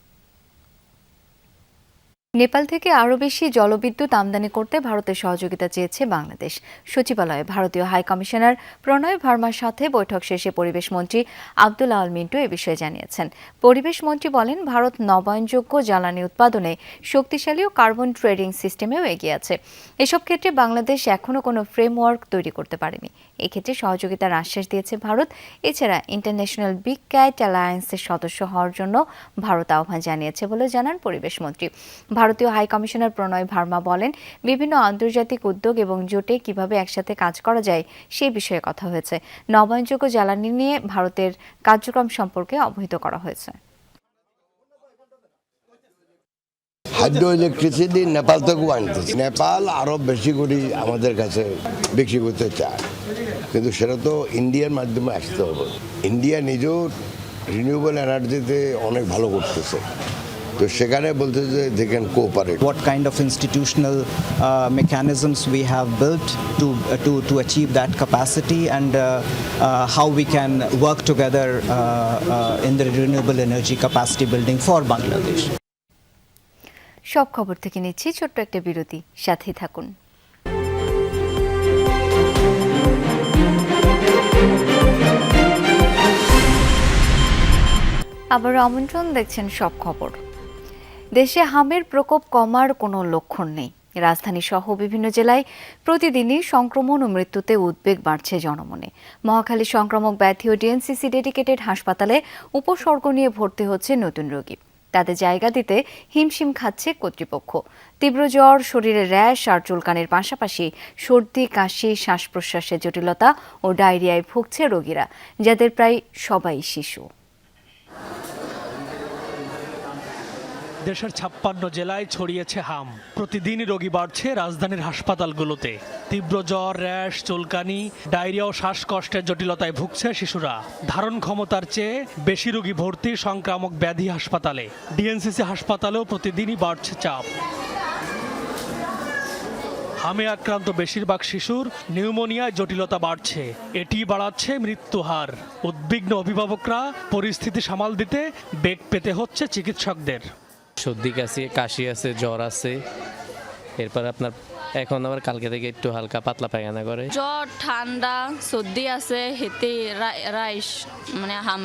নেপাল থেকে আরও বেশি জলবিদ্যুৎ আমদানি করতে ভারতের সহযোগিতা চেয়েছে বাংলাদেশ। সচিবালয়ে ভারতীয় হাই কমিশনার প্রণয় ভার্মার সাথে বৈঠক শেষে পরিবেশ মন্ত্রী আব্দুল আল মিন্টু এ বিষয়ে জানিয়েছেন। পরিবেশ মন্ত্রী বলেন, ভারত নবায়নযোগ্য জ্বালানি উৎপাদনে শক্তিশালী ও কার্বন ট্রেডিং সিস্টেমেও এগিয়ে আছে। এসব ক্ষেত্রে বাংলাদেশ এখনও কোনো ফ্রেমওয়ার্ক তৈরি করতে পারেনি। এক্ষেত্রে সহযোগিতার আশ্বাস দিয়েছে ভারত। এছাড়া ইন্টারন্যাশনাল বিগ ক্যাট অ্যালায়েন্সের সদস্য হওয়ার জন্য ভারত আহ্বান জানিয়েছে বলে জানান পরিবেশ মন্ত্রী। ভারতীয় হাই কমিশনার প্রণয় ভার্মা বলেন, বিভিন্ন আন্তর্জাতিক উদ্যোগ এবং জোটে কিভাবে একসাথে কাজ করা যায় সেই বিষয়ে কথা হয়েছে। নবায়নযোগ্য জ্বালানি নিয়ে ভারতের কার্যক্রম সম্পর্কে অবহিত করা হয়েছে। হাইড্রো ইলেকট্রিসিটি নেপাল থেকেও আনতেছে। নেপাল আরও বেশি করে আমাদের কাছে বিক্রি করতে চায়, কিন্তু সেটা তো ইন্ডিয়ার মাধ্যমে আসতে হবে। ইন্ডিয়া নিজেও রিনিউয়েবল এনার্জিতে অনেক ভালো করতেছে, তো সেখানে বলতে যে they can cooperate. What kind of institutional mechanisms we have built to achieve that capacity, and how we can work together in the renewable energy capacity building for Bangladesh. সব খবর থেকে নিচ্ছি ছোট্ট একটা বিরতি, সাথেই থাকুন। আবার আমন্ত্রণ, দেখছেন সব খবর। দেশে হামের প্রকোপ কমার কোনো লক্ষণ নেই। রাজধানী সহ বিভিন্ন জেলায় প্রতিদিনই সংক্রমণ ও মৃত্যুতে উদ্বেগ বাড়ছে জনমনে। মহাখালী সংক্রামক ব্যাধি ও ডিএনসিসি ডেডিকেটেড হাসপাতালে উপসর্গ নিয়ে ভর্তি হচ্ছে নতুন রোগী। তাদের জায়গা দিতে হিমশিম খাচ্ছে কর্তৃপক্ষ। তীব্র জ্বর, শরীরে র্যাশ আর চুলকানির পাশাপাশি সর্দি, কাশি, শ্বাস প্রশ্বাসের জটিলতা ও ডায়রিয়ায় ভুগছে রোগীরা, যাদের প্রায় সবাই শিশু। দেশের 56 জেলায় ছড়িয়েছে হাম। প্রতিদিনই রোগী বাড়ছে রাজধানীর হাসপাতালগুলোতে। তীব্র জ্বর, র্যাশ, চুলকানি, ডায়রিয়া ও শ্বাসকষ্টের জটিলতায় ভুগছে শিশুরা। ধারণ ক্ষমতার চেয়ে বেশি রোগী ভর্তি সংক্রামক ব্যাধি হাসপাতালে। ডিএনসিসি হাসপাতালেও প্রতিদিনই বাড়ছে চাপ। হামে আক্রান্ত বেশিরভাগ শিশুর নিউমোনিয়ায় জটিলতা বাড়ছে। এটি বাড়াচ্ছে মৃত্যু হার। উদ্বিগ্ন অভিভাবকরা পরিস্থিতি সামাল দিতে বেগ পেতে হচ্ছে চিকিৎসকদের। সর্দি কাশি আছে, জ্বর আছে, এরপর আপনার এখন আবার কালকে থেকে একটু হালকা পাতলা পায়খানা করে। জ্বর, ঠান্ডা, সর্দি আছে, হেতে রাইস মানে হাম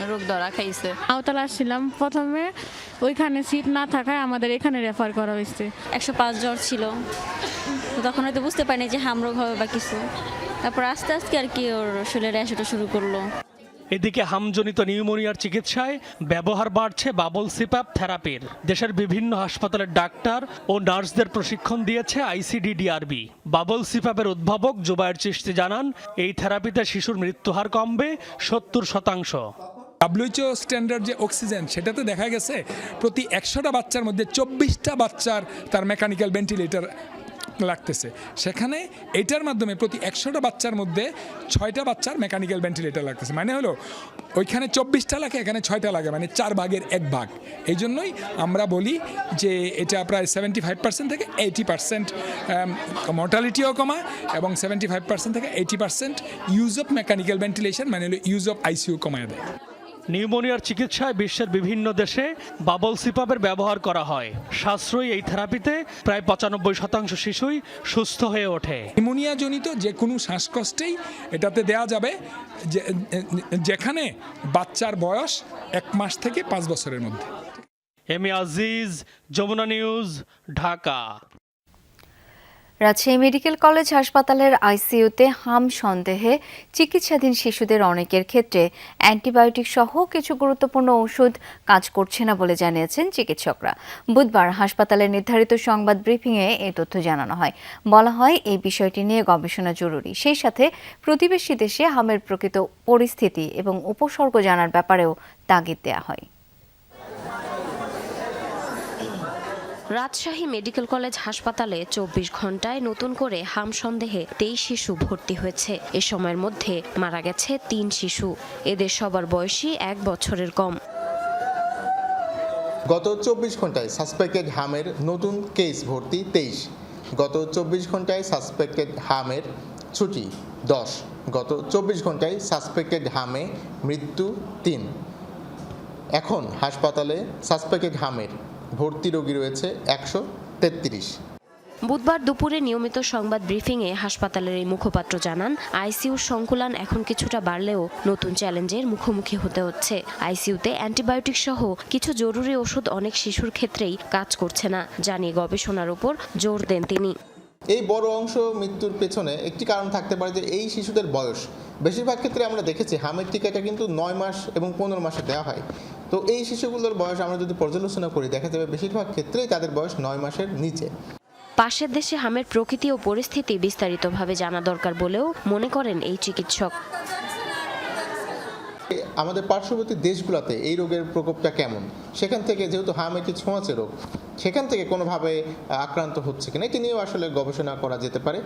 রোগ ধরা খাইছে। আওতালা আসছিলাম, প্রথমে ওইখানে সিট না থাকায় আমাদের এখানে রেফার করা হয়েছে। 105 জ্বর ছিল, তখন হয়তো বুঝতে পারিনি যে হাম রোগ হবে বা কিছু। তারপর আস্তে আস্তে আর কি ওর শরীরে র্যাশ ওটা শুরু করলো। এদিকে হামজনিত নিউমোনিয়ার চিকিৎসায় ব্যবহার বাড়ছে বাবল সিপ্যাপ থেরাপির। দেশের বিভিন্ন হাসপাতালের ডাক্তার ও নার্সদের প্রশিক্ষণ দিয়েছে আইসিডিডিআরবি। বাবল সিপ্যাপের উদ্ভাবক জুবায়ের চিশতি জানান, এই থেরাপিতে শিশুর মৃত্যুহার কমবে 70%। WHO স্ট্যান্ডার্ড যে অক্সিজেন, সেটাতে দেখা গেছে প্রতি 100টা বাচ্চার মধ্যে 24টা বাচ্চার তার মেকানিক্যাল ভেন্টিলেটর লাগতেছে, সেখানে এটার মাধ্যমে প্রতি 100টা বাচ্চার মধ্যে 6টা বাচ্চার মেকানিক্যাল ভেন্টিলেটর লাগতেছে। মানে হলো ওইখানে 24টা লাগে, এখানে 6টা লাগে, মানে 4 ভাগের 1 ভাগ। এই জন্যই আমরা বলি যে এটা প্রায় 75% থেকে 80% মর্টালিটিও কমা এবং 75% থেকে 80% ইউজ অফ মেকানিক্যাল ভেন্টিলেশন মানে হলো ইউজ অফ আইসিইউ কমায় দেয়। নিউমোনিয়ার চিকিৎসায় বিশ্বের বিভিন্ন দেশে বাবল সিপাপের ব্যবহার করা হয়। সাশ্রয়ী এই থেরাপিতে প্রায় 95% শিশুই সুস্থ হয়ে ওঠে। নিউমোনিয়া জনিত যে কোনো শ্বাসকষ্টেই এটাতে দেয়া যাবে, যেখানে বাচ্চার বয়স 1 মাস থেকে 5 বছরের মধ্যে। M A Aziz, Jamuna News, Dhaka. Rajshahi medical college হাসপাতালের আইসিইউতে হাম সন্দেহে চিকিৎসাধীন শিশুদের অনেকের ক্ষেত্রে অ্যান্টিবায়োটিক সহ কিছু গুরুত্বপূর্ণ ওষুধ কাজ করছে না বলে জানিয়েছেন চিকিৎসকরা। বুধবার হাসপাতালের নির্ধারিত সংবাদ ব্রিফিংয়ে এই তথ্য জানানো হয়। বলা হয় এই বিষয়টি নিয়ে গবেষণা জরুরি, সেই সাথে প্রতিবেশী দেশে হামের প্রকৃত পরিস্থিতি এবং উপসর্গ জানার ব্যাপারেও তাগিদ দেওয়া হয়। রাজশাহী মেডিকেল কলেজ হাসপাতালে 24 ঘন্টায় নতুন করে হাম সন্দেহে 23 শিশু ভর্তি হয়েছে। এ সময়ের মধ্যে মারা গেছে 3 শিশু। এদের সবার বয়সী 1 বছরের কম। গত 24 ঘন্টায় সাসপেক্টেড হামের নতুন কেস ভর্তি 23। গত 24 ঘন্টায় সাসপেক্টেড হামের ছুটি 10। গত 24 ঘন্টায় সাসপেক্টেড হামে মৃত্যু 3। এখন হাসপাতালে সাসপেক্টেড হামের ভর্তি রোগী রয়েছে 133। বুধবার দুপুরে নিয়মিত সংবাদ ব্রিফিংয়ে হাসপাতালের এই মুখপাত্র জানান, আইসিইউর সংকুলান এখন কিছুটা বাড়লেও নতুন চ্যালেঞ্জের মুখোমুখি হতে হচ্ছে। আইসিইউতে অ্যান্টিবায়োটিক সহ কিছু জরুরি ওষুধ অনেক শিশুর ক্ষেত্রেই কাজ করছে না, জানিয়ে গবেষণার উপর জোর দেন তিনি। এই বড় অংশ মৃত্যুর পেছনে একটি কারণ থাকতে পারে যে এই শিশুদের বয়স। বেশিরভাগ ক্ষেত্রে আমরা দেখেছি হামের টিকাটা কিন্তু 9 মাস এবং 15 মাসে দেওয়া হয়। তো এই শিশুগুলোর বয়স আমরা যদি পর্যালোচনা করি দেখা যাবে বেশিরভাগ ক্ষেত্রেই তাদের বয়স 9 মাসের নিচে। পাশের দেশে হামের প্রকৃতি ও পরিস্থিতি বিস্তারিতভাবে জানা দরকার বলেও মনে করেন এই চিকিৎসক। আমাদের পার্শ্ববর্তী দেশগুলোতে এই রোগের প্রকোপটা কেমন, সেখান থেকে যেহেতু হাম একটি ছোঁয়াচে রোগ, সেখান থেকে কোনোভাবে আক্রান্ত হচ্ছে কিনা এটি নিয়েও আসলে গবেষণা করা যেতে পারে।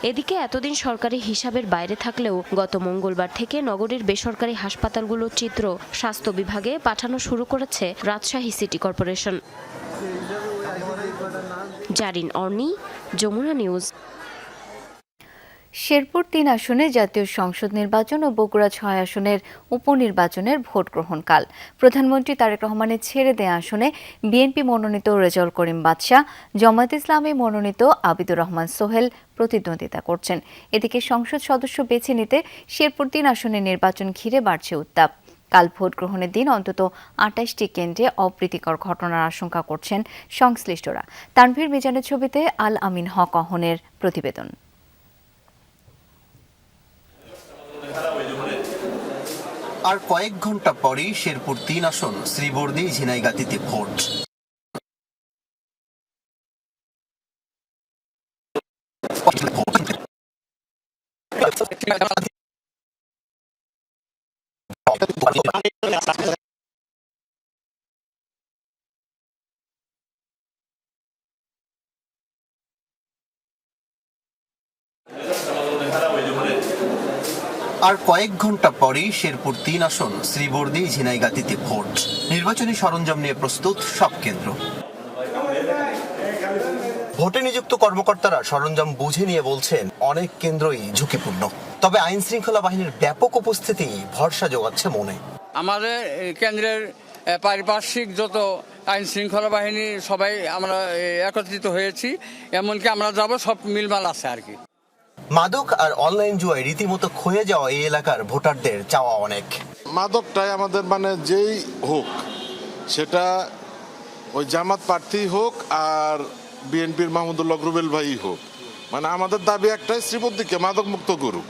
এদিকে এতদিন সরকারি হিসাবের বাইরে থাকলেও গত মঙ্গলবার থেকে নগরীর বেসরকারি হাসপাতালগুলোর চিত্র স্বাস্থ্য বিভাগে পাঠানো শুরু করেছে Rajshahi city corporation. Zarin অর্নি, Jamuna news. Sherpur 3 আসনে জাতীয় সংসদ নির্বাচন ও বগুড়া 6 আসনের উপনির্বাচনের ভোট গ্রহণ কাল। প্রধানমন্ত্রী তারেক রহমানের ছেড়ে দেয়া আসনে বিএনপি মনোনীত রেজাউল করিম বাদশা, জামায়াত ইসলামী মনোনীত আবিদুর রহমান সোহেল প্রতিদ্বন্দ্বিতা করছেন। এদিকে সংসদ সদস্য বেছে নিতে শেরপুর 3 আসনের নির্বাচন ঘিরে বাড়ছে উত্তাপ। কাল ভোট গ্রহণের দিন অন্তত 28টি কেন্দ্রে অপ্রীতিকর ঘটনার আশঙ্কা করছেন সংশ্লিষ্টরা। তানভীর মিজানের ছবিতে আল আমিন হক অহনের প্রতিবেদন। আর কয়েক ঘন্টা পরেই শেরপুর 3 আসন শ্রীবর্দী ঝিনাইগাতিতে ভোট। আর কয়েক ঘন্টা পরেই শেরপুর 3 আসন শ্রীবর্দী ঝিনাইগাতিতে ভোট। নির্বাচনী সরঞ্জাম নিয়ে প্রস্তুত সব কেন্দ্র। ভোটে নিযুক্ত কর্মকর্তারা সরঞ্জাম বুঝে নিয়ে বলছেন অনেক কেন্দ্রই ঝুঁকিপূর্ণ, তবে আইন শৃঙ্খলা বাহিনীর ব্যাপক উপস্থিতি ভরসা যোগাচ্ছে মনে। আমাদের কেন্দ্রের পারিপার্শ্বিক যত আইন শৃঙ্খলা বাহিনী সবাই আমরা একত্রিত হয়েছি, এমনকি আমরা যাব সব মিলমাল আছে আর কি। মাদক আর অনলাইন জুয়ায় রীতিমতো ক্ষয়ে যাওয়া এই এলাকার ভোটারদের চাওয়া অনেক। মাদকটাই আমাদের মানে যেই হোক, সেটা ওই জামাত প্রার্থী হোক আর বিএনপির মাহমুদুল্লাহ রুবেল ভাই হোক, মানে আমাদের দাবি একটাই, শ্রীবর্দীকে মাদক মুক্ত করুক।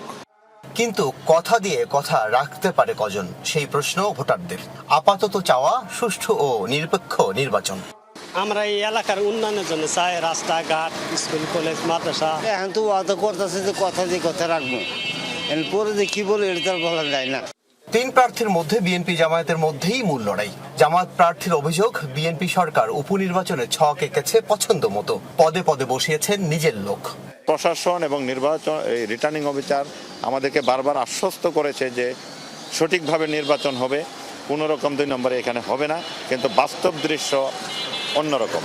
কিন্তু কথা দিয়ে কথা রাখতে পারে কজন, সেই প্রশ্ন ভোটারদের। আপাতত চাওয়া সুষ্ঠু ও নিরপেক্ষ নির্বাচন। আমরা এই এলাকার উন্নয়নের জন্য চাই রাস্তাঘাট, স্কুল, কলেজ, মাদ্রাসা। এখন তো ওয়াদা করতেছে যে কথা দিয়ে কথা রাখবো, পরে যে কি বলে এটা বলা যায় না। তিন প্রার্থীর মধ্যে বিএনপি জামায়াতের মধ্যেই মূল লড়াই। জামায়াত প্রার্থীর অভিযোগ, বিএনপি সরকার উপনির্বাচনে ছক এঁকেছে পছন্দ মতো, পদে পদে বসিয়েছেন নিজের লোক। প্রশাসন এবং নির্বাচন রিটার্নিং অফিসার আমাদেরকে বারবার আশ্বস্ত করেছে যে সঠিকভাবে নির্বাচন হবে, কোনো রকম 2 নম্বরে এখানে হবে না, কিন্তু বাস্তব দৃশ্য অন্যরকম।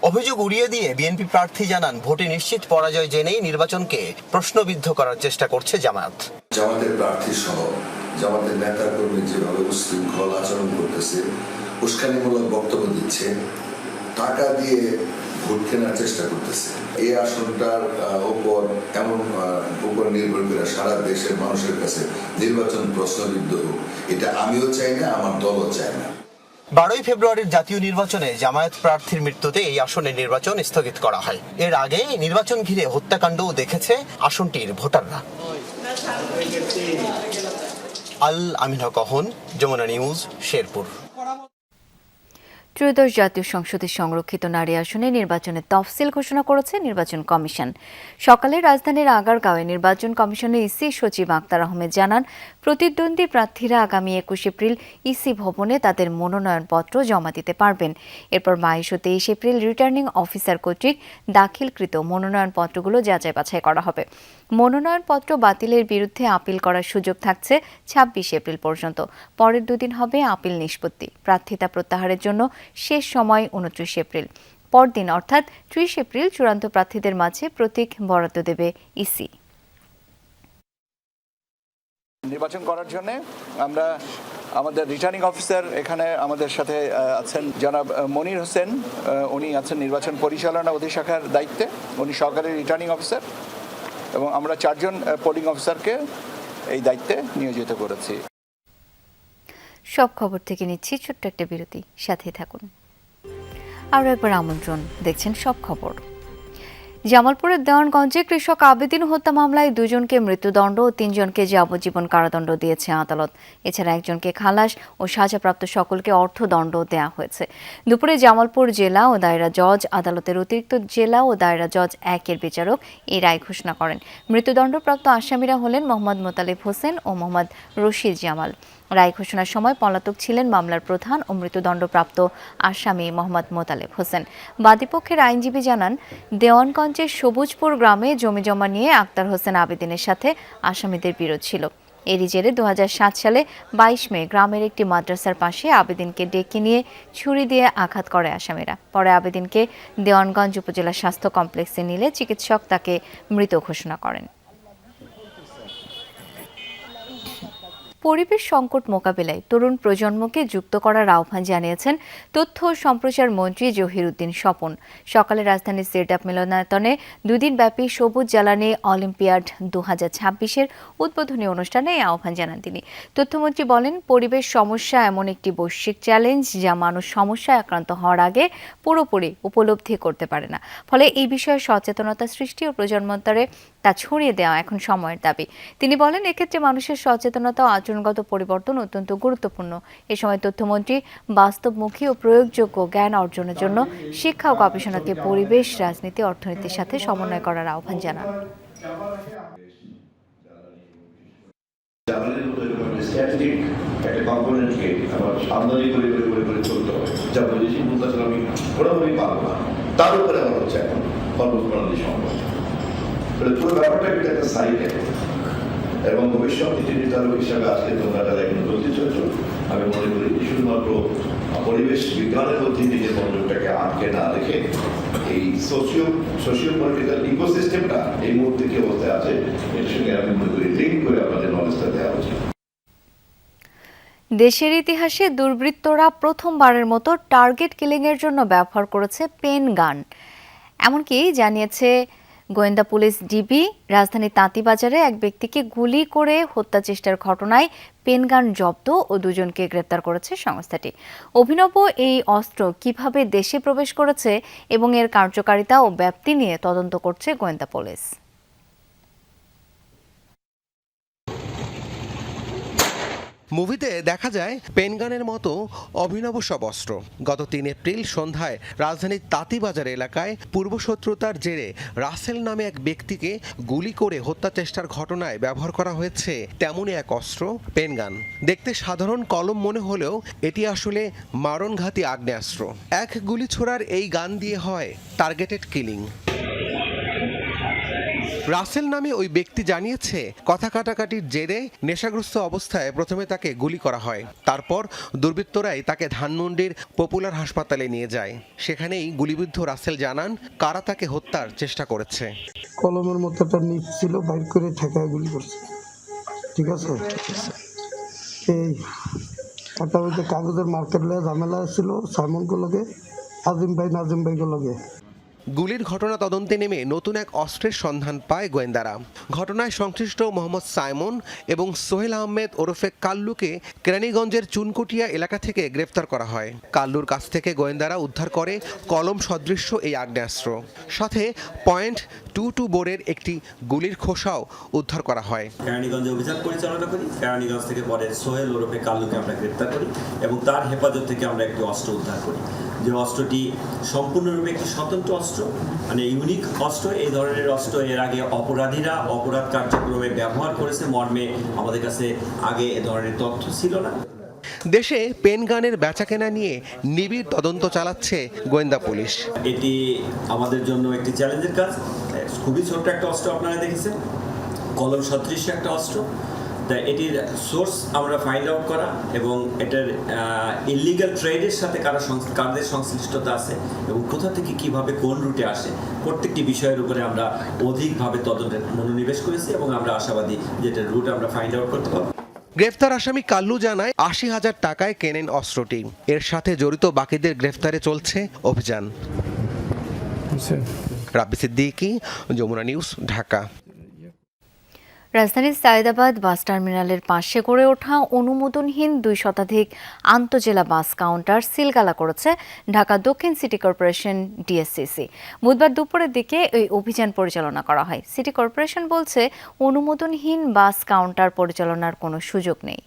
অভিযোগ উড়িয়ে দিয়ে বিএনপি প্রার্থী জানান, ভোটে নিশ্চিত পরাজয় জেনেই নির্বাচনকে প্রশ্নবিদ্ধ করার চেষ্টা করছে জামায়াত। জামাতের প্রার্থী সহ জামাতের নেতা কর্মী যেভাবে উশৃঙ্খল আচরণ করতেছে, উস্কানিমূলক বক্তব্য দিচ্ছে, টাকা দিয়ে ভোট কেনার চেষ্টা করতেছে, এই আসনটার উপর নির্ভর করে সারা দেশের মানুষের কাছে নির্বাচন প্রশ্নবিদ্ধ হোক, এটা আমিও চাই না, আমার দলও চায় না। 12 ফেব্রুয়ারির জাতীয় নির্বাচনে জামায়াত প্রার্থীর মৃত্যুতে এই আসনের নির্বাচন স্থগিত করা হয়। এর আগে নির্বাচন ঘিরে হত্যাকাণ্ডও দেখেছে আসনটির ভোটাররা। আল আমিন কহন, যমুনা নিউজ, শেরপুর। ত্রয়োদশ জাতীয় সংসদের সংরক্ষিত নারী আসনে নির্বাচনের তফসিল ঘোষণা করেছে নির্বাচন কমিশন। সকালে রাজধানীর আগারগাঁওয়ে নির্বাচন কমিশনের ইসি সচিব আক্তার আহমেদ জানান, প্রতিদ্বন্দ্বী প্রার্থীরা আগামী 21 এপ্রিল ইসি ভবনে তাদের মনোনয়নপত্র জমা দিতে পারবেন। এরপর 22 ও 23 এপ্রিল রিটার্নিং অফিসার কর্তৃক দাখিলকৃত মনোনয়নপত্রগুলো যাচাই বাছাই করা হবে। মনোনয়নপত্র বাতিলের বিরুদ্ধে আপিল করার সুযোগ থাকছে 26 এপ্রিল পর্যন্ত। পরের দুদিন হবে আপিল নিষ্পত্তি। প্রার্থিতা প্রত্যাহারের জন্য শেষ সময় 29 এপ্রিল। পরদিন অর্থাৎ 30 এপ্রিল চূড়ান্ত প্রার্থীদের মাঝে প্রতীক বরাদ্দ দেবে ইসি। নির্বাচন করার জন্য আমরা আমাদের রিটার্নিং অফিসার এখানে আমাদের সাথে আছেন জনাব মনির হোসেন, উনি আছেন নির্বাচন পরিচালনা অধিশাখার দায়িত্বে, উনি সহকারী রিটার্নিং অফিসার, এবং আমরা 4 জন পোলিং অফিসারকে এই দায়িত্বে নিয়োজিত করেছি। সব খবর থেকে নিচ্ছি ছোট্ট একটা বিরতি, সাথেই থাকুন। আরও একবার আমন্ত্রণ, দেখছেন সব খবর। জামালপুরের দেওয়ানগঞ্জে কৃষক আবেদিন হত্যা মামলায় 2 জনকে মৃত্যুদণ্ড ও 3 জনকে যাবজ্জীবন কারাদণ্ড দিয়েছে আদালত। এছাড়া 1 জনকে খালাস ও সাজাপ্রাপ্ত সকলকে অর্থদণ্ড দেওয়া হয়েছে। দুপুরে জামালপুর জেলা ও দায়রা জজ আদালতের অতিরিক্ত জেলা ও দায়রা জজ 1-এর বিচারক এই রায় ঘোষণা করেন। মৃত্যুদণ্ডপ্রাপ্ত আসামিরা হলেন মোহাম্মদ মোতালেব হোসেন ও মোহাম্মদ রশিদ জামাল। রায় ঘোষণার সময় পলাতক ছিলেন মামলার প্রধান ও মৃত্যুদণ্ডপ্রাপ্ত আসামি মোহাম্মদ মোতালেব হোসেন। বাদীপক্ষের আইনজীবী জানান, দেওয়ানগঞ্জের সবুজপুর গ্রামে জমিজমা নিয়ে আক্তার হোসেন আবেদিনের সাথে আসামিদের বিরোধ ছিল। এরই জেরে 2007 সালে 22 মে গ্রামের একটি মাদ্রাসার পাশে আবেদিনকে ডেকে নিয়ে ছুরি দিয়ে আঘাত করে আসামিরা। পরে আবেদিনকে দেওয়ানগঞ্জ উপজেলা স্বাস্থ্য কমপ্লেক্সে নিলে চিকিৎসক তাকে মৃত ঘোষণা করেন। পরিবেশ সংকট মোকাবিলায় তরুণ প্রজন্মকে যুক্ত করার আহ্বান জানিয়েছেন তথ্য ও সম্প্রচার মন্ত্রী জহিরুদ্দিন স্বপন। সকালে রাজধানীর সিরডাপ মিলনায়তনে 2 দিনব্যাপী সবুজ জ্বালানি অলিম্পিয়াড 2026-এর উদ্বোধনী অনুষ্ঠানে এই আহ্বান জানান তিনি। তথ্যমন্ত্রী বলেন, পরিবেশ সমস্যা এমন একটি বৈশ্বিক চ্যালেঞ্জ যা মানুষ সমস্যায় আক্রান্ত হওয়ার আগে পুরোপুরি উপলব্ধি করতে পারে না। ফলে এই বিষয়ে সচেতনতা সৃষ্টি ও প্রজন্মান্তরে তা ছড়িয়ে দেওয়া এখন সময়ের দাবি। তিনি বলেন, এক্ষেত্রে মানুষের সচেতনতা ও আচরণগত পরিবর্তন অত্যন্ত গুরুত্বপূর্ণ। এ সময় তথ্যমন্ত্রী বাস্তবমুখী ও প্রয়োগযোগ্য জ্ঞান অর্জনের জন্য শিক্ষা ও গবেষণাকে পরিবেশ, রাজনীতি, অর্থনীতির সাথে সমন্বয় করার আহ্বান জানান। তার উপরে আমার হচ্ছে এখন কর্মপ্রণালী সম্ভব, পুরো ব্যাপারটা একটা সাইডে, এবং ভবিষ্যৎ নীতি নির্ধারক হিসাবে আজকে তোমরা যারা এখন চলতে চলছ, আমি মনে করি শুধুমাত্র পরিবেশ বিজ্ঞানের মধ্যে নিজের মনোযোগটাকে আটকে না রেখে এই সোশিও পলিটিক্যাল ইকোসিস্টেমটা এই মুহূর্তে কি অবস্থায় আছে এর সঙ্গে আমি মনে করি লিঙ্ক করে আপনাদের নলেজটা দেওয়া উচিত। দেশের ইতিহাসে দুর্বৃত্তরা প্রথমবারের মতো টার্গেট কিলিংয়ের জন্য ব্যবহার করেছে পেন গান, এমনকি জানিয়েছে গোয়েন্দা পুলিশ ডিবি। রাজধানীর তাঁতিবাজারে এক ব্যক্তিকে গুলি করে হত্যা চেষ্টার ঘটনায় পেনগান জব্দ ও 2 জনকে গ্রেপ্তার করেছে সংস্থাটি। অভিনব এই অস্ত্র কিভাবে দেশে প্রবেশ করেছে এবং এর কার্যকারিতা ও ব্যাপ্তি নিয়ে তদন্ত করছে গোয়েন্দা পুলিশ। মুভিতে দেখা যায় পেনগানের মতো অভিনব সব অস্ত্র। গত ৩ এপ্রিল সন্ধ্যায় রাজধানীর তাঁতিবাজার এলাকায় পূর্বশত্রুতার জেরে রাসেল নামে এক ব্যক্তিকে গুলি করে হত্যা চেষ্টার ঘটনায় ব্যবহার করা হয়েছে তেমনই এক অস্ত্র, পেনগান। দেখতে সাধারণ কলম মনে হলেও এটি আসলে মারণঘাতী আগ্নেয়াস্ত্র। এক গুলি ছোড়ার এই গান দিয়ে হয় টার্গেটেড কিলিং। রাসেল নামে ওই ব্যক্তি জানিয়েছে, কথা কাটাকাটির জেরে নেশাগ্রস্ত অবস্থায় প্রথমে তাকে গুলি করা হয়। তারপর দুর্বৃত্তরাই তাকে ধানমন্ডির পপুলার হাসপাতালে নিয়ে যায়। সেখানেই গুলিবিদ্ধ রাসেল জানান কারা তাকে হত্যার চেষ্টা করেছে। কলমের মতো একটা নিপ ছিল, বাইর করে ঠেকায় গুলি করছে। ঠিক আছে, এই একটা ওইটা কাগজের মার্কেট লয়ে ঝামেলা ছিল সাইমন গুলোকে, আজিম ভাই নাজিম ভাই গুলোকে। গুলির ঘটনা তদন্তে নেমে নতুন এক অস্ত্রের সন্ধান পায় গোয়েন্দারা। ঘটনায় সংশ্লিষ্ট মোহাম্মদ সাইমন এবং সোহেল আহমেদ ওরফে কাল্লুকে কেরানীগঞ্জের চুনকুটিয়া এলাকা থেকে গ্রেফতার করা হয়। কাল্লুর কাছ থেকে গোয়েন্দারা উদ্ধার করে কলম সদৃশ্য এই আগ্নেয়াস্ত্র, সাথে .22 বোরের একটি গুলির খোসাও উদ্ধার করা হয়। কেরানীগঞ্জে অভিযান পরিচালনা করি। কেরানীগঞ্জ থেকে পরে সোহেল ওরফে কাল্লুকে আমরা গ্রেফতার করি এবং তার হেফাজত থেকে আমরা একটি অস্ত্র উদ্ধার করি, যে অস্ত্রটি সম্পূর্ণরূপে একটি স্বতন্ত্র অস্ত্র, মানে ইউনিক অস্ত্র। এই ধরনের অস্ত্র এর আগে অপরাধীরা অপরাধ কার্যক্রমে ব্যবহার করেছে মর্মে আমাদের কাছে আগে এ ধরনের তথ্য ছিল না। দেশে পেনগানের বেচাকেনা নিয়ে নিবিড় তদন্ত চালাচ্ছে গোয়েন্দা পুলিশ। এটি আমাদের জন্য একটি চ্যালেঞ্জের কাজ। খুবই ছোট্ট একটা অস্ত্র, আপনারা দেখেছেন, কলম সদৃশ্য একটা অস্ত্র। তাই এটির সোর্স আমরা ফাইন্ড আউট করা এবং এটার ইলিগাল ট্রেডের সাথে কাদের সংশ্লিষ্টতা আছে এবং কোথা থেকে কিভাবে কোন রুটে আসে, প্রত্যেকটি বিষয়ের উপরে আমরা অধিকভাবে তদন্তের মনোনিবেশ করেছি এবং আমরা আশাবাদী যে এটার রুট আমরা ফাইন্ড আউট করতে পারব। গ্রেফতার আসামি কাল্লু জানায় ৮০,০০০ টাকায় কেনেন অস্ত্রটি। এর সাথে জড়িত বাকিদের গ্রেফতারে চলছে অভিযান। রাব্বি সিদ্দিকী, যমুনা নিউজ, ঢাকা। রাজধানীর সায়েদাবাদ বাস টার্মিনালের পাশে গড়ে ওঠা অনুমোদনহীন ২ শতাধিক আন্তজেলা বাস কাউন্টার সিলগালা করেছে ঢাকা দক্ষিণ সিটি কর্পোরেশন ডিএসসিসি। বুধবার দুপুরের দিকে এই অভিযান পরিচালনা করা হয়। সিটি কর্পোরেশন বলছে, অনুমোদনহীন বাস কাউন্টার পরিচালনার কোনো সুযোগ নেই।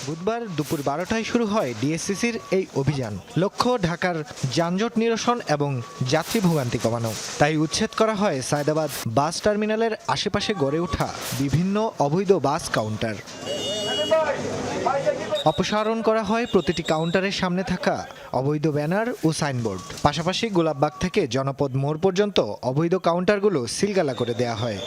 বুধবার দুপুর 12টায় শুরু হয় ডিএসসিসির এই অভিযান। লক্ষ্য ঢাকার যানজট নিরসন এবং যাত্রী ভোগান্তি কমানো। তাই উচ্ছেদ করা হয় সায়েদাবাদ বাস টার্মিনালের আশেপাশে গড়ে ওঠা বিভিন্ন অবৈধ বাস কাউন্টার। অপসারণ করা হয় প্রতিটি কাউন্টারের সামনে থাকা অবৈধ ব্যানার ও সাইনবোর্ড। পাশাপাশি গোলাপবাগ থেকে জনপদ মোড় পর্যন্ত অবৈধ কাউন্টারগুলো সিলগালা করে দেয়া হয়।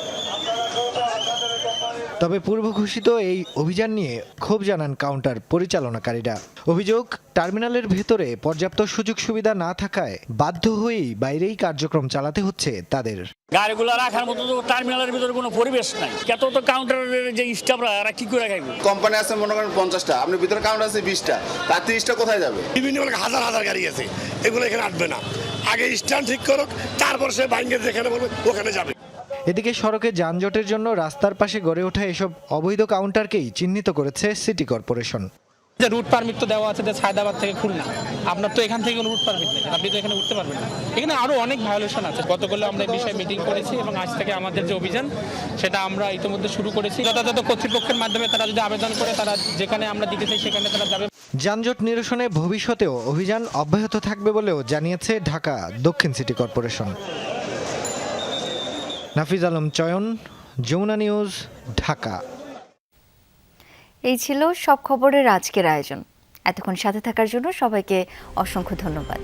তবে পূর্ব ঘোষিত এই অভিযান নিয়ে ক্ষোভ জানান কাউন্টার পরিচালনাকারীরা। অভিযোগ, টার্মিনালের ভেতরে পর্যাপ্ত সুযোগ সুবিধা না থাকায় বাধ্য হয়েই বাইরেই কার্যক্রম চালাতে হচ্ছে তাদের। গাড়িগুলো রাখার মতো তো টার্মিনালের ভিতরে কোনো পরিবেশ নাই। কত তো কাউন্টারের যে স্টাফরা এরা কি করে খাইবে? কোম্পানি আছে মনে করেন 50টা, আপনি ভিতরে কাউন্টার আছে 20টা, তার 30টা কোথায় যাবে? বিভিন্ন হাজার হাজার গাড়ি আছে, এগুলো এখানে আসবে না। আগে স্ট্যান্ড ঠিক করুক, তারপর সে বাইরে যেখানে বলবে ওখানে যাবে। এদিকে সড়কে যানজটের জন্য রাস্তার পাশে গড়ে ওঠা এসব অবৈধ কাউন্টারকেই চিহ্নিত করেছে সিটি কর্পোরেশন। যে রুট পারমিট তো দেওয়া আছে যে সায়েদাবাদ থেকে খুলনা, আপনার তো এখান থেকে কোনো রুট পারমিট নেই, আপনি তো এখানে উঠতে পারবেন না। এখানে আরও অনেক ভায়োলেশন আছে। গতকাল আমরা এই বিষয়ে মিটিং করেছি এবং আজ থেকে আমাদের যে অভিযান সেটা আমরা ইতিমধ্যে শুরু করেছি। যথাযথ কর্তৃপক্ষের মাধ্যমে তারা যদি আবেদন করে, তারা যেখানে আমরা দিতে চাই সেখানে তারা যাবে। যানজট নিরসনে ভবিষ্যতেও অভিযান অব্যাহত থাকবে বলেও জানিয়েছে ঢাকা দক্ষিণ সিটি কর্পোরেশন। নাফিজ আলম চয়ন, যমুনা নিউজ, ঢাকা। এই ছিল সব খবরের আজকের আয়োজন। এতক্ষণ সাথে থাকার জন্য সবাইকে অসংখ্য ধন্যবাদ।